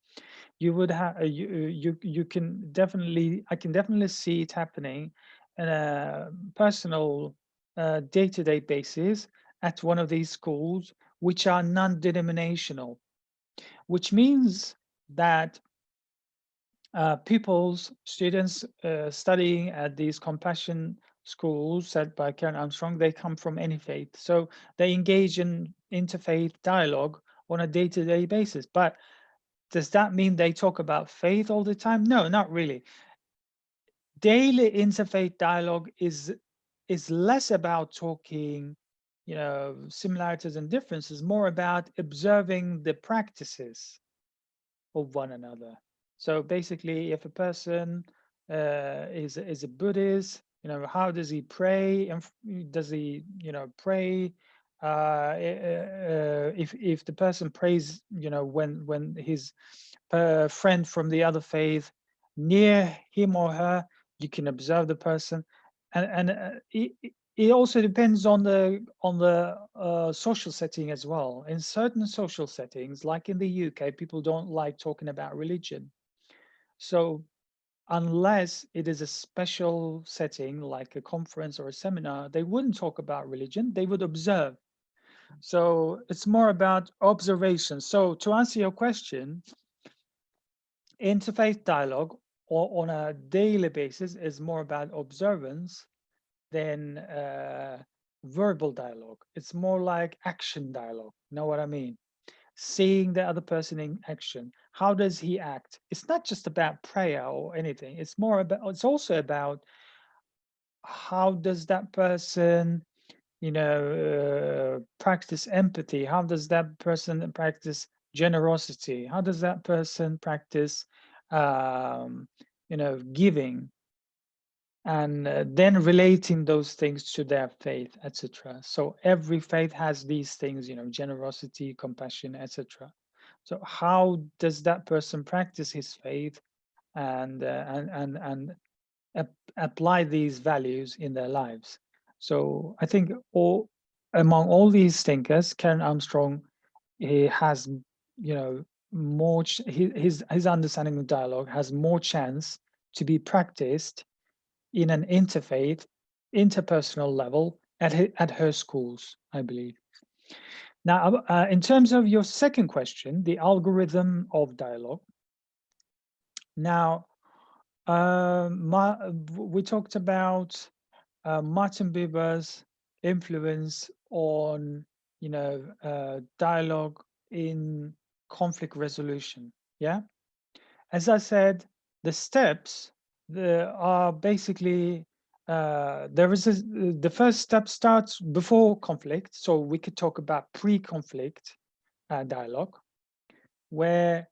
you would have you can definitely, I can definitely see it happening in a personal day-to-day basis at one of these schools, which are non-denominational, which means that students studying at these compassion schools set by Karen Armstrong, they come from any faith. So they engage in interfaith dialogue on a day-to-day basis. But does that mean they talk about faith all the time? No, not really. Daily interfaith dialogue is less about talking, similarities and differences, more about observing the practices of one another. So basically, if a person is a Buddhist, how does he pray? And does he, pray? If the person prays, when his friend from the other faith near him or her, you can observe the person, and it also depends on the social setting as well. In certain social settings, like in the UK, people don't like talking about religion. So unless it is a special setting, like a conference or a seminar, they wouldn't talk about religion, they would observe. So it's more about observation. So to answer your question, interfaith dialogue on a daily basis is more about observance than verbal dialogue. It's more like action dialogue. Know what I mean? Seeing the other person in action. How does he act? It's not just about prayer or anything. It's more about, it's also about how does that person, practice empathy? How does that person practice generosity? How does that person practice, giving? And then relating those things to their faith, etc. So every faith has these things, generosity, compassion, etc. So how does that person practice his faith and apply these values in their lives? So I think among all these thinkers, Karen Armstrong, he has, more his understanding of dialogue has more chance to be practiced in an interpersonal level at her schools, I believe. Now, in terms of your second question, the algorithm of dialogue. Now, we talked about Martin Buber's influence on, dialogue in conflict resolution. Yeah, as I said, the steps are basically the first step starts before conflict, so we could talk about pre-conflict dialogue, where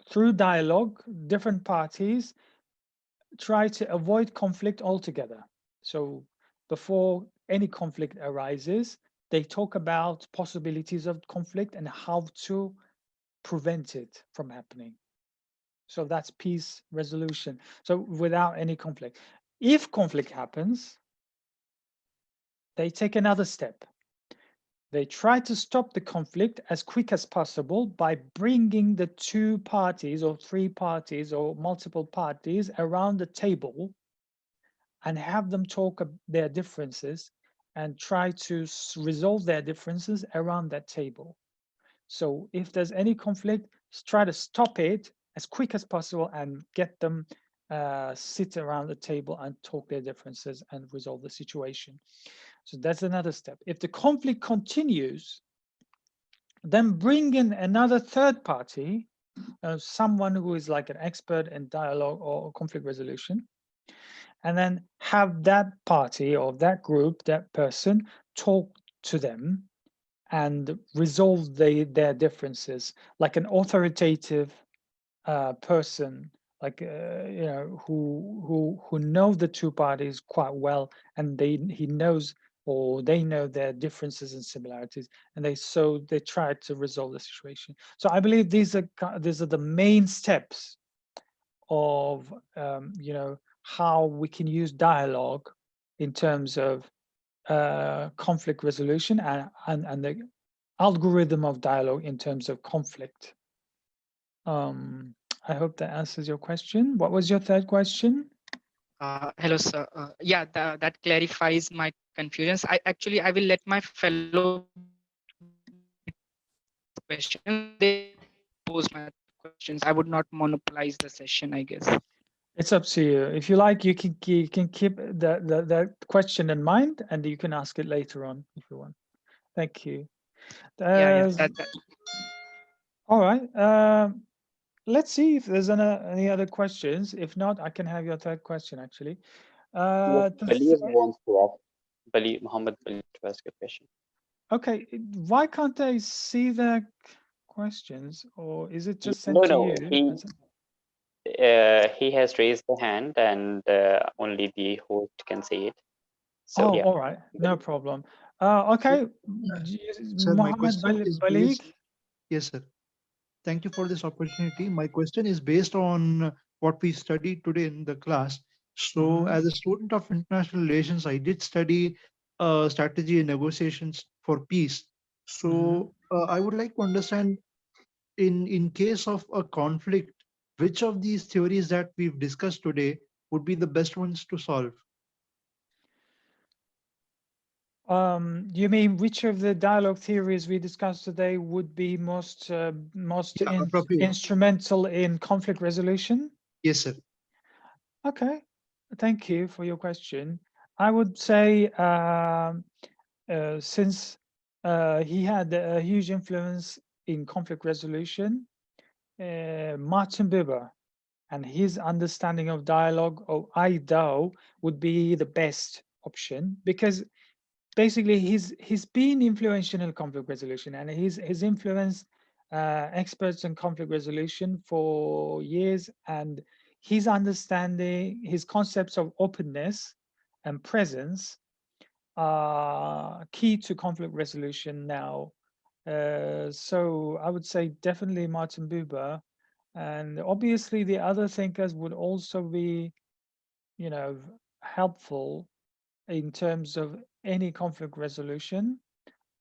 through dialogue, different parties try to avoid conflict altogether. So before any conflict arises, they talk about possibilities of conflict and how to prevent it from happening. So that's peace resolution. So without any conflict. If conflict happens, they take another step. They try to stop the conflict as quick as possible by bringing the two parties or three parties or multiple parties around the table and have them talk their differences and try to resolve their differences around that table. So if there's any conflict, try to stop it as quick as possible and get them sit around the table and talk their differences and resolve the situation. So that's another step. If the conflict continues, then bring in another third party, someone who is like an expert in dialogue or conflict resolution, and then have that party or that group, that person, talk to them and resolve their differences, like an authoritative person, like who know the two parties quite well, and he knows or they know their differences and similarities, and they try to resolve the situation. So I believe these are the main steps of how we can use dialogue in terms of conflict resolution and the algorithm of dialogue in terms of conflict. I hope that answers your question. What was your third question? Hello, sir. Yeah, that clarifies my confusions. I will let my fellow question. They pose my questions. I would not monopolize the session, I guess. It's up to you. If you like, you can keep that question in mind, and you can ask it later on if you want. Thank you. Yeah. All right. Let's see if there's any other questions. If not, I can have your third question actually. Yes, Bali wants to ask. Muhammad Bali to ask a question. Okay, why can't I see the questions, or is it just sent No, to no, you? he has raised the hand, and only the host can see it. So Oh, yeah. all right, no problem. Okay, Sir, my Muhammad question is Balik. Yes, sir. Thank you for this opportunity. My question is based on what we studied today in the class. So, as a student of international relations, I did study strategy and negotiations for peace. So, I would like to understand, in case of a conflict, which of these theories that we've discussed today would be the best ones to solve? You mean which of the dialogue theories we discussed today would be most instrumental in conflict resolution? Yes, sir. Okay, thank you for your question. I would say since he had a huge influence in conflict resolution, Martin Buber and his understanding of dialogue of I Dao would be the best option, because basically he's been influential in conflict resolution, and he's influenced experts in conflict resolution for years, and his understanding, his concepts of openness and presence are key to conflict resolution now. So I would say definitely Martin Buber, and obviously the other thinkers would also be, helpful in terms of any conflict resolution,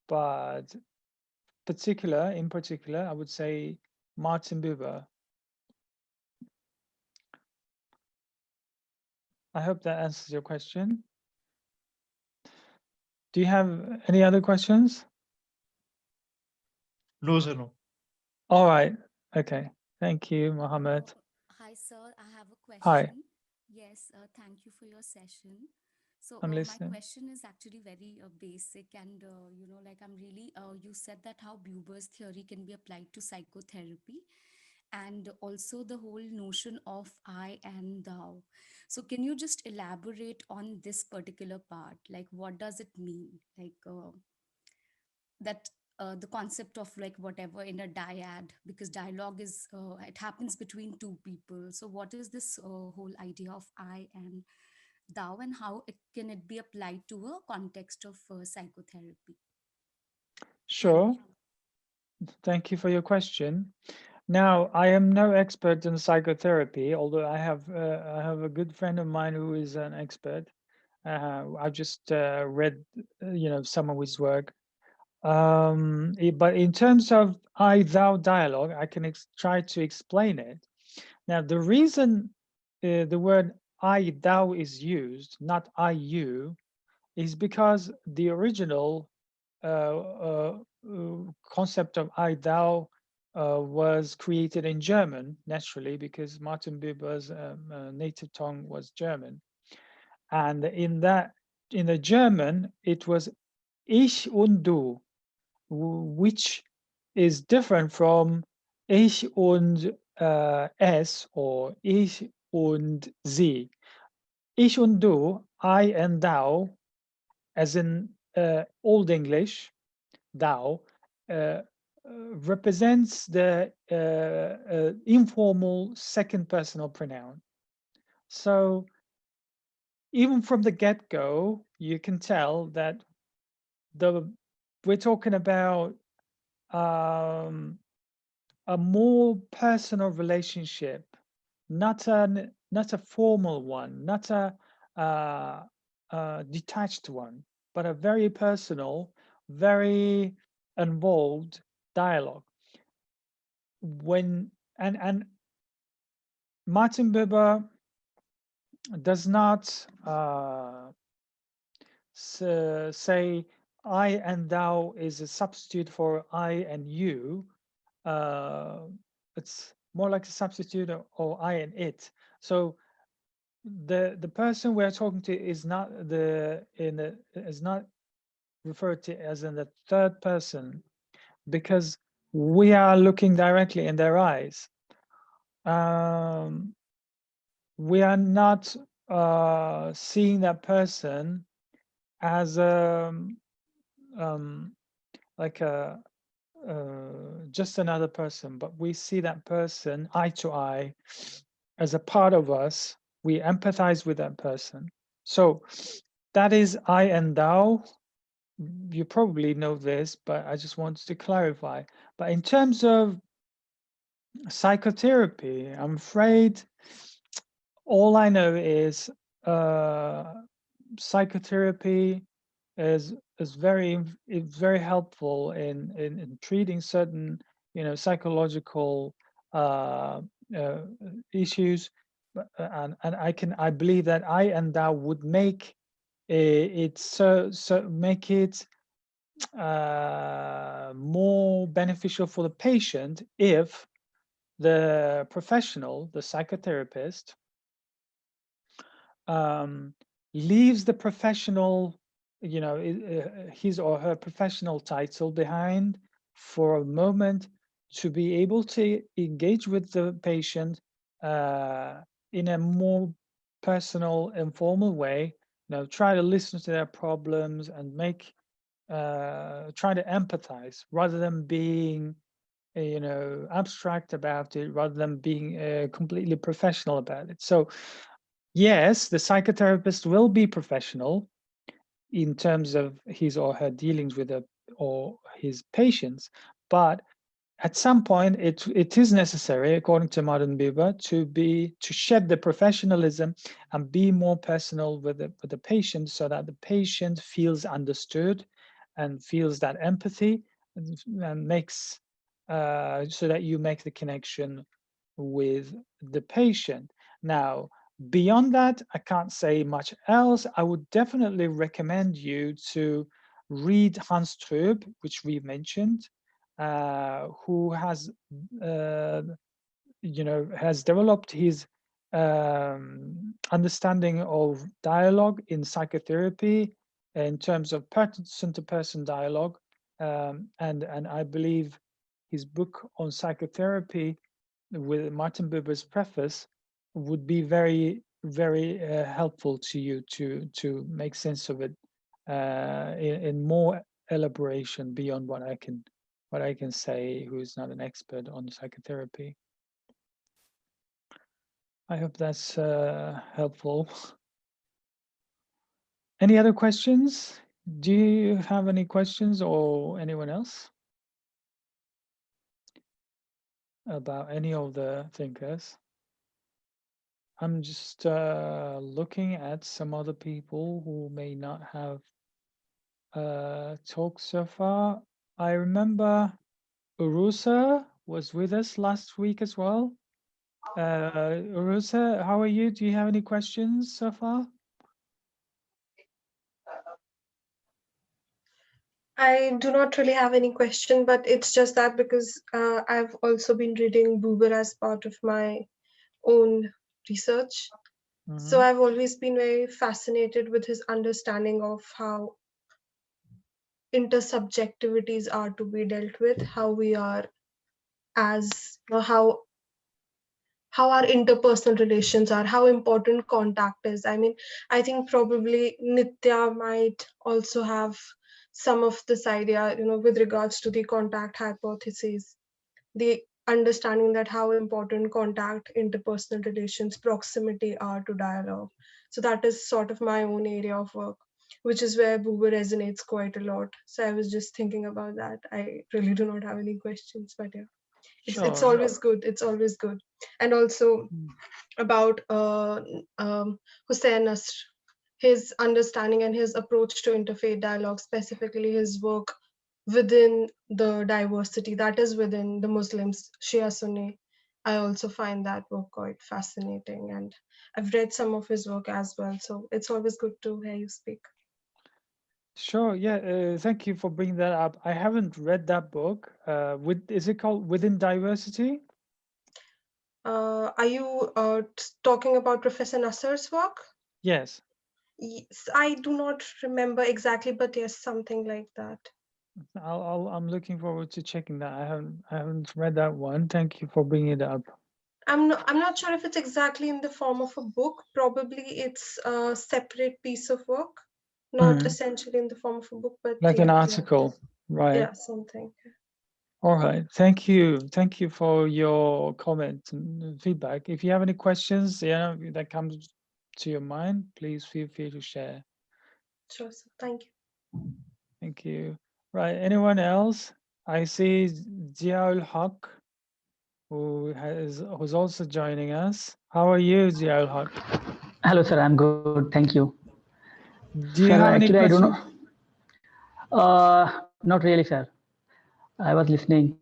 but in particular, I would say Martin Buber. I hope that answers your question. Do you have any other questions? No, sir, no. All right. Okay. Thank you, Mohammed. Hi, sir. I have a question. Hi. Yes, thank you for your session. So I'm my listening. question is actually very basic, and like I'm really you said that how Buber's theory can be applied to psychotherapy, and also the whole notion of I and thou. So can you just elaborate on this particular part? Like, what does it mean? Like that the concept of like whatever in a dyad, because dialogue is it happens between two people. So what is this whole idea of I and thou, and how can it be applied to a context of psychotherapy? Sure. Thank you for your question. Now, I am no expert in psychotherapy, although I have a good friend of mine who is an expert. I've just read, some of his work. But in terms of I-thou dialogue, I can try to explain it. Now, the reason the word I-thou is used, not I-you, is because the original concept of I-thou was created in German, naturally, because Martin Buber's native tongue was German. And in the German, it was ich und du, which is different from ich und es or ich und sie. Ich und du, I and thou, as in Old English, thou, represents the informal second personal pronoun. So even from the get-go, you can tell that we're talking about a more personal relationship, not a formal one, not a detached one, but a very personal, very involved dialogue. And Martin Buber does not say I and thou is a substitute for I and you. more like a substitute or I and it. So the person we're talking to is not is not referred to as in the third person, because we are looking directly in their eyes. We are not seeing that person as like a just another person, but we see that person eye to eye as a part of us. We empathize with that person. So that is I and thou. You probably know this, but I just wanted to clarify. But in terms of psychotherapy, I'm afraid all I know is psychotherapy is very helpful in treating certain psychological issues, and I believe that I and thou would make it make it more beneficial for the patient if the professional, the psychotherapist, leaves the professional, his or her professional title behind for a moment to be able to engage with the patient in a more personal, informal way. Try to listen to their problems and make try to empathize rather than being abstract about it, rather than being completely professional about it. So yes, the psychotherapist will be professional in terms of his or her dealings with or his patients, but at some point it is necessary, according to Martin Buber, to shed the professionalism and be more personal with the patient, so that the patient feels understood and feels that empathy, and makes so that you make the connection with the patient. Now, beyond that, I can't say much else. I would definitely recommend you to read Hans Ströb, which we mentioned, who has has developed his understanding of dialogue in psychotherapy in terms of person-to-person dialogue, and I believe his book on psychotherapy with Martin Buber's preface would be very helpful to you to make sense of it in more elaboration beyond what I can say, who is not an expert on psychotherapy. I hope that's helpful. Any other questions? Do you have any questions, or anyone else, about any of the thinkers? I'm just looking at some other people who may not have talked so far. I remember Urusa was with us last week as well. Urusa, how are you? Do you have any questions so far? I do not really have any question, but it's just that because I've also been reading Buber as part of my own research. So I've always been very fascinated with his understanding of how intersubjectivities are to be dealt with, how we are as how our interpersonal relations are, how important contact is. I mean, I think probably Nitya might also have some of this idea, with regards to the contact hypothesis, the understanding that how important contact, interpersonal relations, proximity are to dialogue. So that is sort of my own area of work, which is where Buber resonates quite a lot. So I was just thinking about that. I really do not have any questions, but yeah. It's Sure. always good. It's always good. And also about Hussein Nasr, his understanding and his approach to interfaith dialogue, specifically his work within the diversity that is within the Muslims, Shia Sunni. I also find that work quite fascinating, and I've read some of his work as well. So it's always good to hear you speak. Sure. Yeah. Thank you for bringing that up. I haven't read that book. Is it called Within Diversity? Are you talking about Professor Nasser's work? Yes. Yes, I do not remember exactly, but yes, something like that. I'm looking forward to checking that. I haven't read that one. Thank you for bringing it up. I'm not sure if it's exactly in the form of a book. Probably it's a separate piece of work, not essentially in the form of a book, but Like yeah, an article, right? Yeah, something. All right. Thank you. Thank you for your comment and feedback. If you have any questions, that comes to your mind, please feel free to share. Sure, sir. Thank you. Thank you. Right. Anyone else? I see Ziaul Haq, who's also joining us. How are you, Ziaul Haq? Hello, sir. I'm good. Thank you. Do you have any questions? I don't know. Not really, sir. I was listening.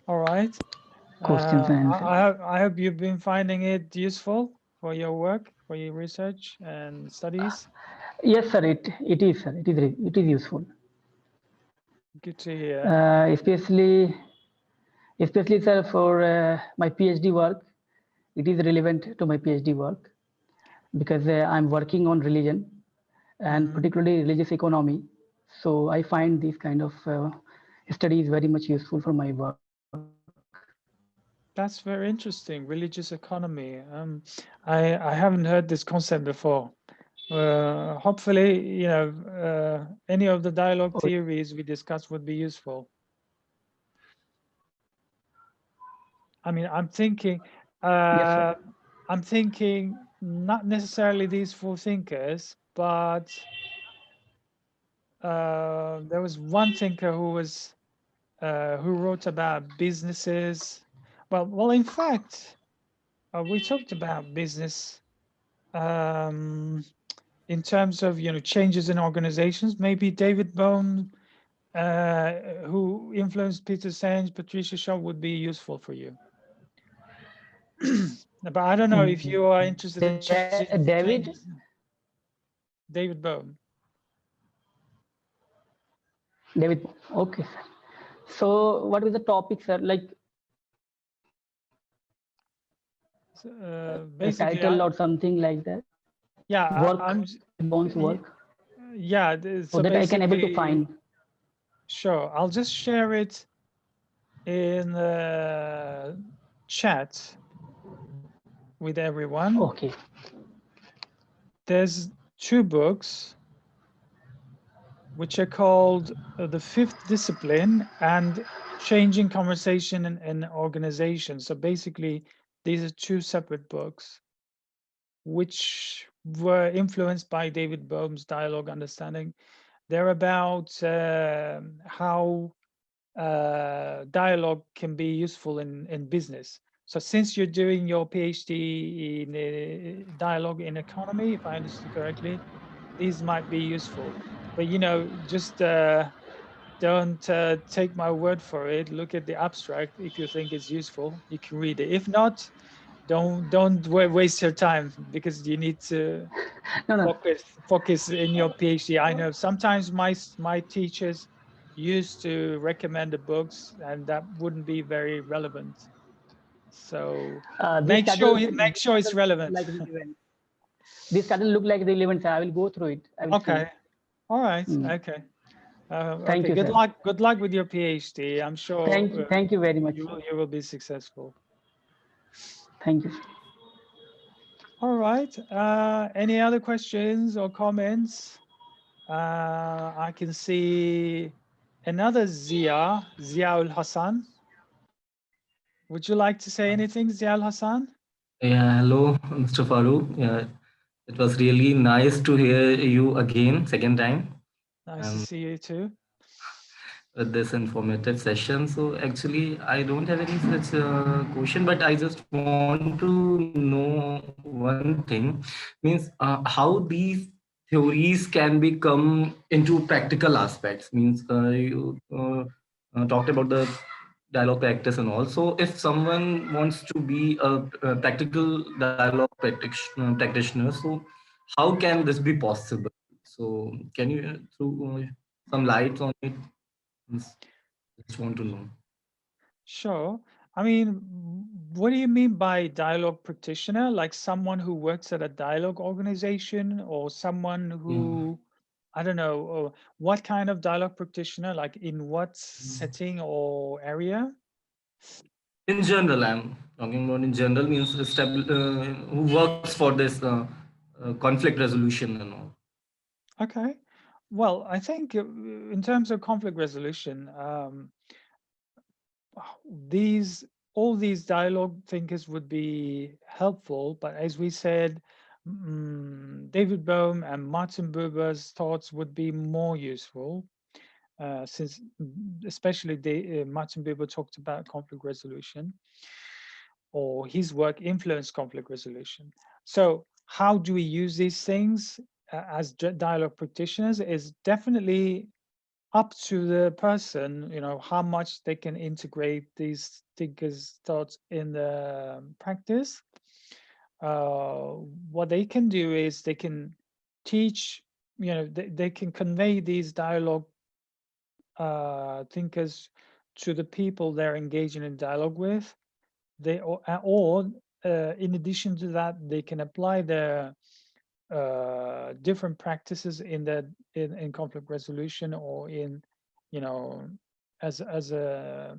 All right. Questions and answers. I hope you've been finding it useful for your work, for your research and studies. Yes, sir. It is, sir. It is useful. Good to hear. Especially, sir, for my PhD work, it is relevant to my PhD work because I'm working on religion and particularly religious economy. So I find these kind of studies very much useful for my work. That's very interesting. Religious economy. I haven't heard this concept before. Hopefully, any of the dialogue theories we discussed would be useful. I mean, I'm thinking, Yes, I'm thinking not necessarily these four thinkers, but there was one thinker who wrote about businesses. Well, in fact, we talked about business in terms of changes in organizations. Maybe David Bowm, who influenced Peter Senge, Patricia Shaw, would be useful for you. But I don't know if you are interested in changes. David Bowm. David, okay, sir. So what is the topic, sir? Like Basically, title or something like that? Yeah, work, Bowm's work. Yeah, so that I can able to find. Sure, I'll just share it in the chat with everyone. Okay. There's two books which are called The Fifth Discipline and Changing Conversation and Organization. So basically, these are two separate books which were influenced by David Bohm's dialogue understanding. They're about how dialogue can be useful in business. So since you're doing your PhD in dialogue in economy, if I understood correctly, these might be useful. But just don't take my word for it. Look at the abstract. If you think it's useful, you can read it. If not, don't waste your time because you need to focus in your PhD. I know sometimes my teachers used to recommend the books and that wouldn't be very relevant. So make sure it's relevant. Like relevant. This title look like relevant, sir. I will go through it. Okay. All right. Okay. Thank you, good sir. luck. Good luck with your PhD. I'm sure. Thank you very much. You will be successful. Thank you. All right. Any other questions or comments? I can see another Ziaul Hassan. Would you like to say anything, Ziaul Hassan? Yeah, hello, Mr. Farooq. Yeah, it was really nice to hear you again, second time. Nice to see you too. With this informative session. So actually, I don't have any such question, but I just want to know one thing, means how these theories can become into practical aspects. Means you talked about the dialogue practice and all. So if someone wants to be a practical dialogue practitioner, so how can this be possible? So can you throw some light on it? Just want to know. Sure. I mean, what do you mean by dialogue practitioner? Like someone who works at a dialogue organization, or someone who, I don't know, or what kind of dialogue practitioner, like in what setting or area? In general, I'm talking about in general means who works for this conflict resolution and all. Okay. Well, I think in terms of conflict resolution, all these dialogue thinkers would be helpful, but as we said, David Bowm and Martin Buber's thoughts would be more useful, since especially Martin Buber talked about conflict resolution, or his work influenced conflict resolution. So how do we use these things as dialogue practitioners is definitely up to the person, how much they can integrate these thinkers' thoughts in the practice. What they can do is they can teach, they can convey these dialogue thinkers to the people they're engaging in dialogue with. Or in addition to that, they can apply their different practices in conflict resolution, or in, as a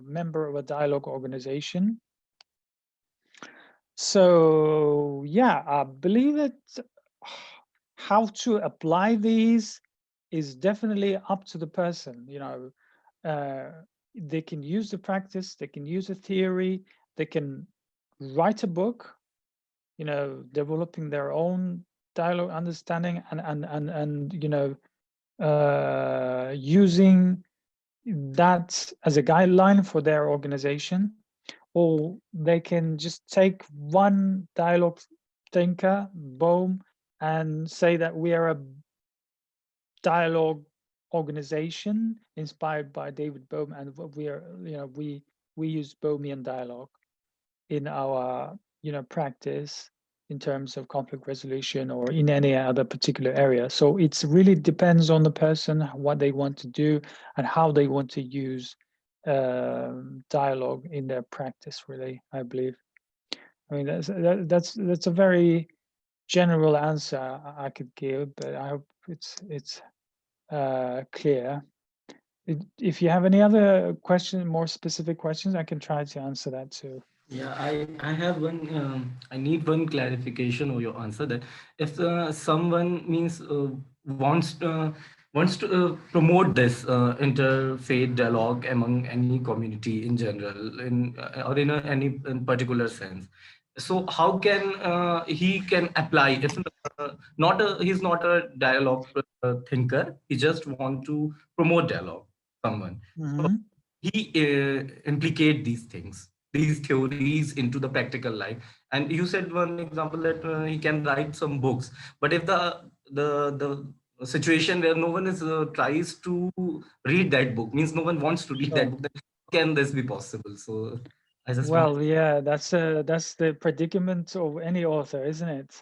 member of a dialogue organization. So yeah, I believe that how to apply these is definitely up to the person. They can use the practice, they can use a theory, they can write a book, developing their own dialogue understanding, and using that as a guideline for their organization. Or they can just take one dialogue thinker, Bowm, and say that we are a dialogue organization inspired by David Bowm, and we are, we use Bowmian dialogue in our, practice in terms of conflict resolution or in any other particular area. So it's really depends on the person, what they want to do and how they want to use dialogue in their practice, really, I believe. I mean, that's a very general answer I could give, but I hope it's clear. If you have any other questions, more specific questions, I can try to answer that too. Yeah, I have one. I need one clarification of your answer. That if someone means wants to promote this interfaith dialogue among any community in general, or in any in particular sense, so how can he can apply if he's not a dialogue thinker, he just want to promote dialogue someone. So he implicate these theories into the practical life. And you said one example that he can write some books, but if the situation where no one is tries to read that book, means no one wants to read that book, then how can this be possible? So I just want yeah, that's the predicament of any author, isn't it?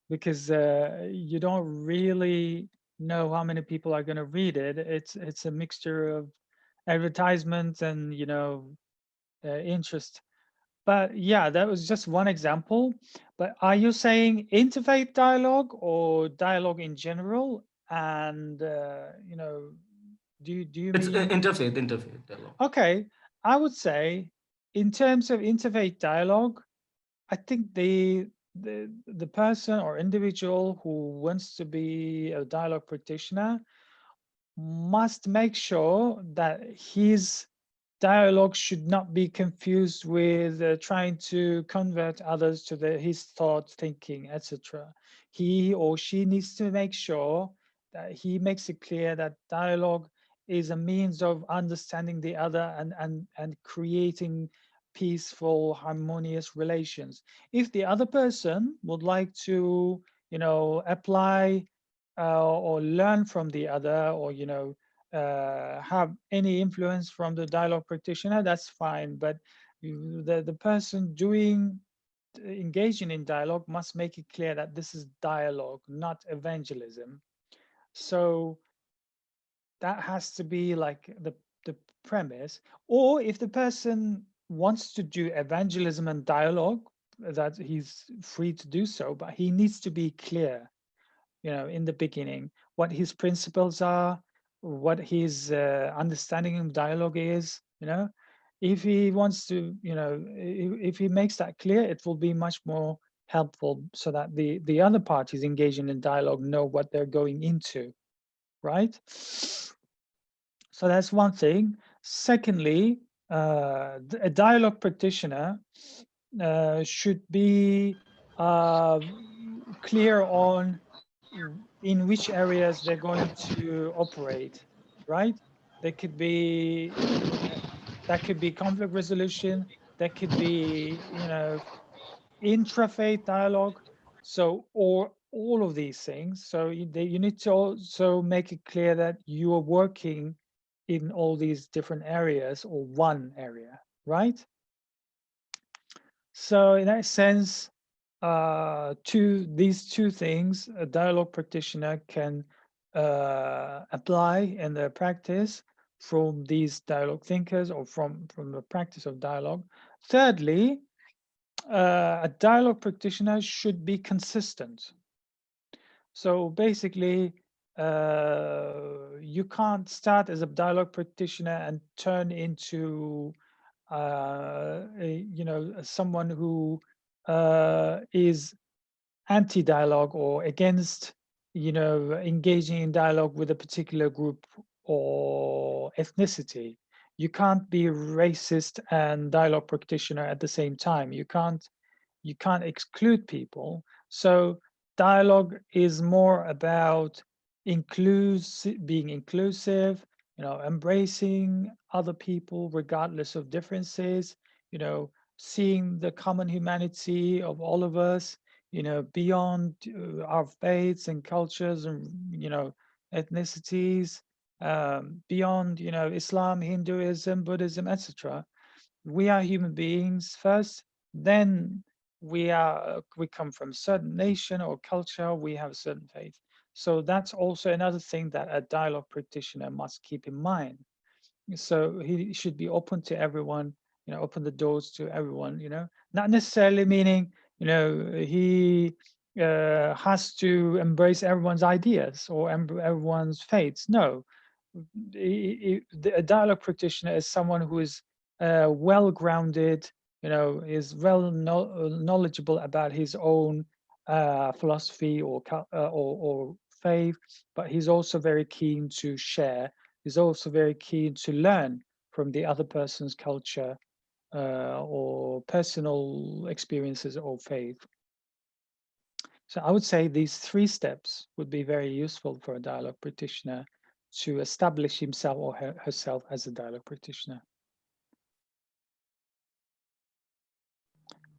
Because you don't really know how many people are going to read it. It's a mixture of advertisements and interest. But yeah, that was just one example. But are you saying interfaith dialogue or dialogue in general? And do you it's mean interfaith dialogue? Okay, I would say in terms of interfaith dialogue, I think the person or individual who wants to be a dialogue practitioner must make sure that his dialogue should not be confused with trying to convert others to his thought, thinking, etc. He or she needs to make sure that he makes it clear that dialogue is a means of understanding the other and creating peaceful, harmonious relations. If the other person would like to, apply or learn from the other, or have any influence from the dialogue practitioner, that's fine. But the person engaging in dialogue must make it clear that this is dialogue, not evangelism. So that has to be like the premise, or if the person wants to do evangelism and dialogue, that he's free to do so, but he needs to be clear, you know, in the beginning, what his principles are, what his understanding of dialogue is, you know. If he wants to, you know, if he makes that clear, it will be much more helpful, so that the other parties engaging in dialogue know what they're going into, right? So that's one thing. Secondly, a dialogue practitioner should be clear on in which areas they're going to operate, right? There could be, that could be conflict resolution, that could be, you know, intrafaith dialogue. So, or all of these things. So you need to also make it clear that you are working in all these different areas, or one area, right? So in that sense, these two things, a dialogue practitioner can apply in their practice from these dialogue thinkers, or from the practice of dialogue. Thirdly, a dialogue practitioner should be consistent. So basically, you can't start as a dialogue practitioner and turn into you know, someone who is anti-dialogue, or against, you know, engaging in dialogue with a particular group or ethnicity. You can't be racist and dialogue practitioner at the same time. You can't exclude people. So dialogue is more about being inclusive, you know, embracing other people regardless of differences, you know, seeing the common humanity of all of us, you know, beyond our faiths and cultures and, you know, ethnicities, beyond, you know, Islam, Hinduism, Buddhism, etc. We are human beings first, then we come from a certain nation or culture, we have a certain faith. So that's also another thing that a dialogue practitioner must keep in mind. So he should be open to everyone, you know, open the doors to everyone, you know, not necessarily meaning, you know, he has to embrace everyone's ideas or everyone's faiths. No, a dialogue practitioner is someone who is well-grounded, you know, is knowledgeable about his own philosophy or faith, but he's also very keen to share. He's also very keen to learn from the other person's culture or personal experiences or faith. So I would say these 3 steps would be very useful for a dialogue practitioner to establish himself or herself as a dialogue practitioner.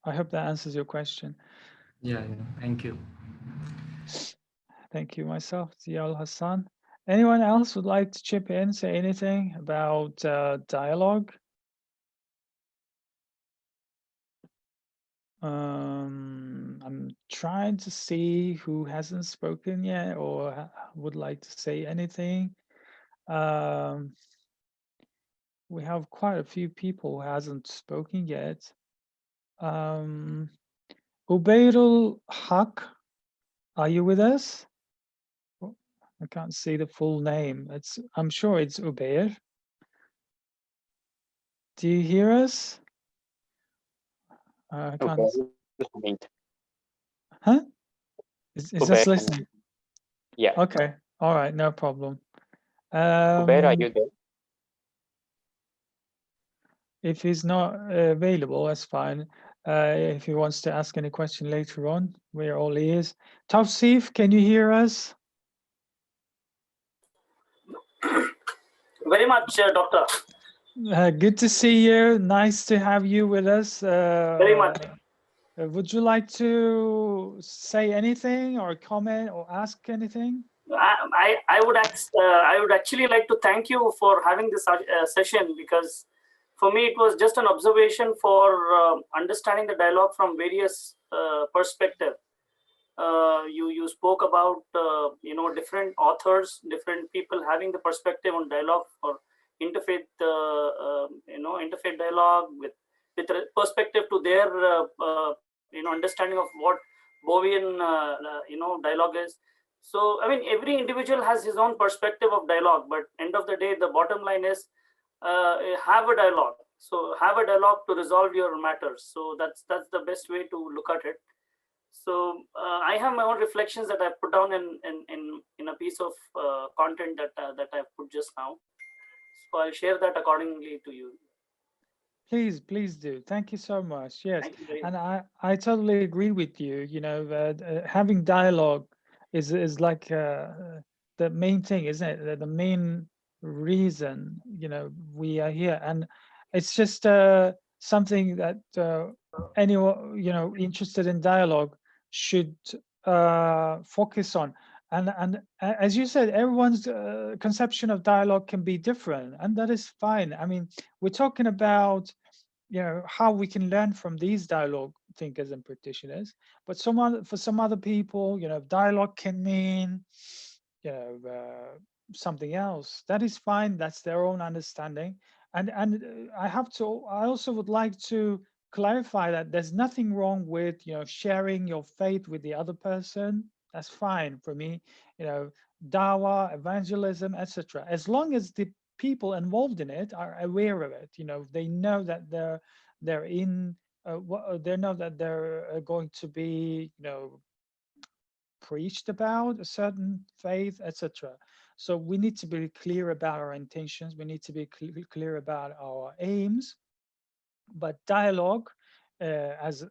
I hope that answers your question. Yeah, thank you. Thank you myself, Ziaul Hassan. Anyone else would like to chip in, say anything about dialogue? I'm trying to see who hasn't spoken yet or would like to say anything. We have quite a few people who hasn't spoken yet. Ubayrul Haq, are you with us? Oh, I can't see the full name. I'm sure it's Ubayr. Do you hear us? I can't. Huh? Is just listening? Yeah. Okay. All right. No problem. Ubair, are you there? If he's not available, that's fine. If he wants to ask any question later on, we're all ears. Tawsif, can you hear us? Very much, Doctor. Good to see you. Nice to have you with us. Very much. Would you like to say anything or comment or ask anything? I would actually like to thank you for having this session, because for me it was just an observation for understanding the dialogue from various perspectives. You spoke about different authors, different people having the perspective on dialogue for interfaith, interfaith dialogue with perspective to their understanding of what Bowian dialogue is. So I mean, every individual has his own perspective of dialogue, but end of the day, the bottom line is have a dialogue. So have a dialogue to resolve your matters. So that's the best way to look at it. So I have my own reflections that I put down in a piece of content that I put just now. So I'll share that accordingly to you. Please do. Thank you so much. Yes, and I totally agree with you. You know, having dialogue is like the main thing, isn't it? The main reason, you know, we are here, and it's just something that anyone, you know, interested in dialogue should focus on. And as you said, everyone's conception of dialogue can be different, and that is fine. I mean, we're talking about, you know, how we can learn from these dialogue thinkers and practitioners. But for some other people, you know, dialogue can mean, you know, something else. That is fine. That's their own understanding. And I also would like to clarify that there's nothing wrong with, you know, sharing your faith with the other person. That's fine for me. You know, dawah, evangelism, etc. As long as the people involved in it are aware of it, you know, they know that they're in they know that they're going to be, you know, preached about a certain faith, etc. So we need to be clear about our intentions. We need to be clear about our aims. But dialogue, as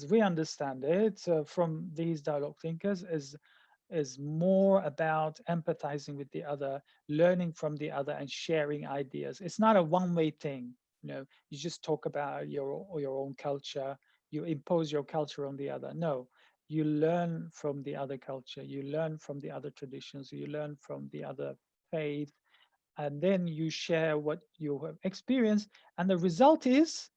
we understand it from these dialogue thinkers, is more about empathizing with the other, learning from the other, and sharing ideas. It's not a one-way thing. You know, you just talk about your own culture, you impose your culture on the other. No, you learn from the other culture, you learn from the other traditions, you learn from the other faith, and then you share what you have experienced, and the result is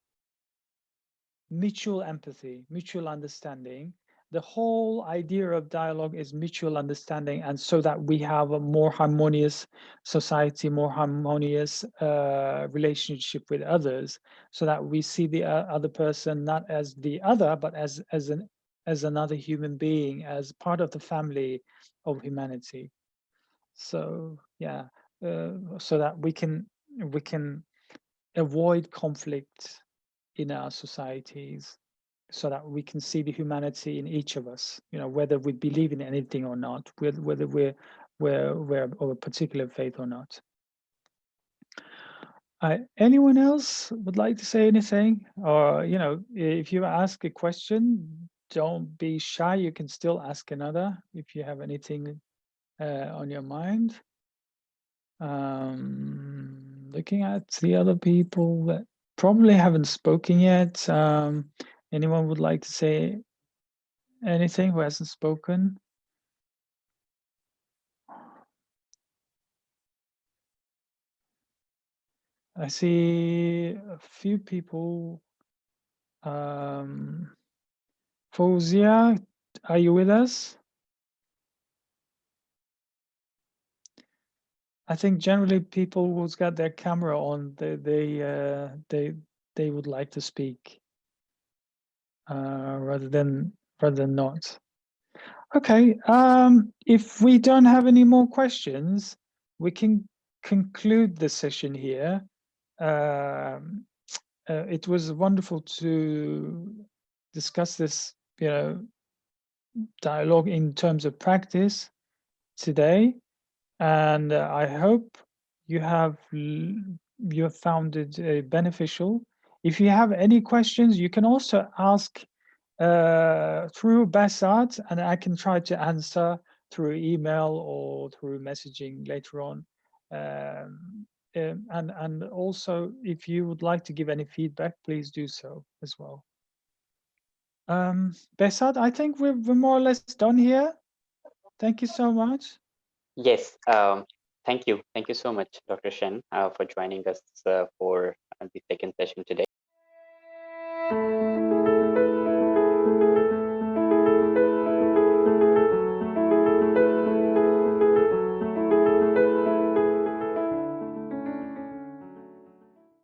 mutual empathy, mutual understanding. The whole idea of dialogue is mutual understanding, and so that we have a more harmonious society, more harmonious relationship with others, so that we see the other person not as the other, but as another human being, as part of the family of humanity. So yeah, so that we can avoid conflict in our societies, so that we can see the humanity in each of us, you know, whether we believe in anything or not, whether we're of a particular faith or not. Anyone else would like to say anything? Or, you know, if you ask a question, don't be shy. You can still ask another if you have anything on your mind. Looking at the other people that probably haven't spoken yet. Anyone would like to say anything who hasn't spoken? I see a few people. Fauzia, are you with us? I think generally people who's got their camera on, they would like to speak rather than not. Okay, if we don't have any more questions, we can conclude the session here. It was wonderful to discuss this, you know, dialogue in terms of practice today, and I hope you have found it beneficial. If you have any questions, you can also ask through Basat, and I can try to answer through email or through messaging later on. And also, if you would like to give any feedback, please do so as well. Besat, I think we're more or less done here. Thank you so much. Yes, thank you so much, Dr. Shen, for joining us for the second session today.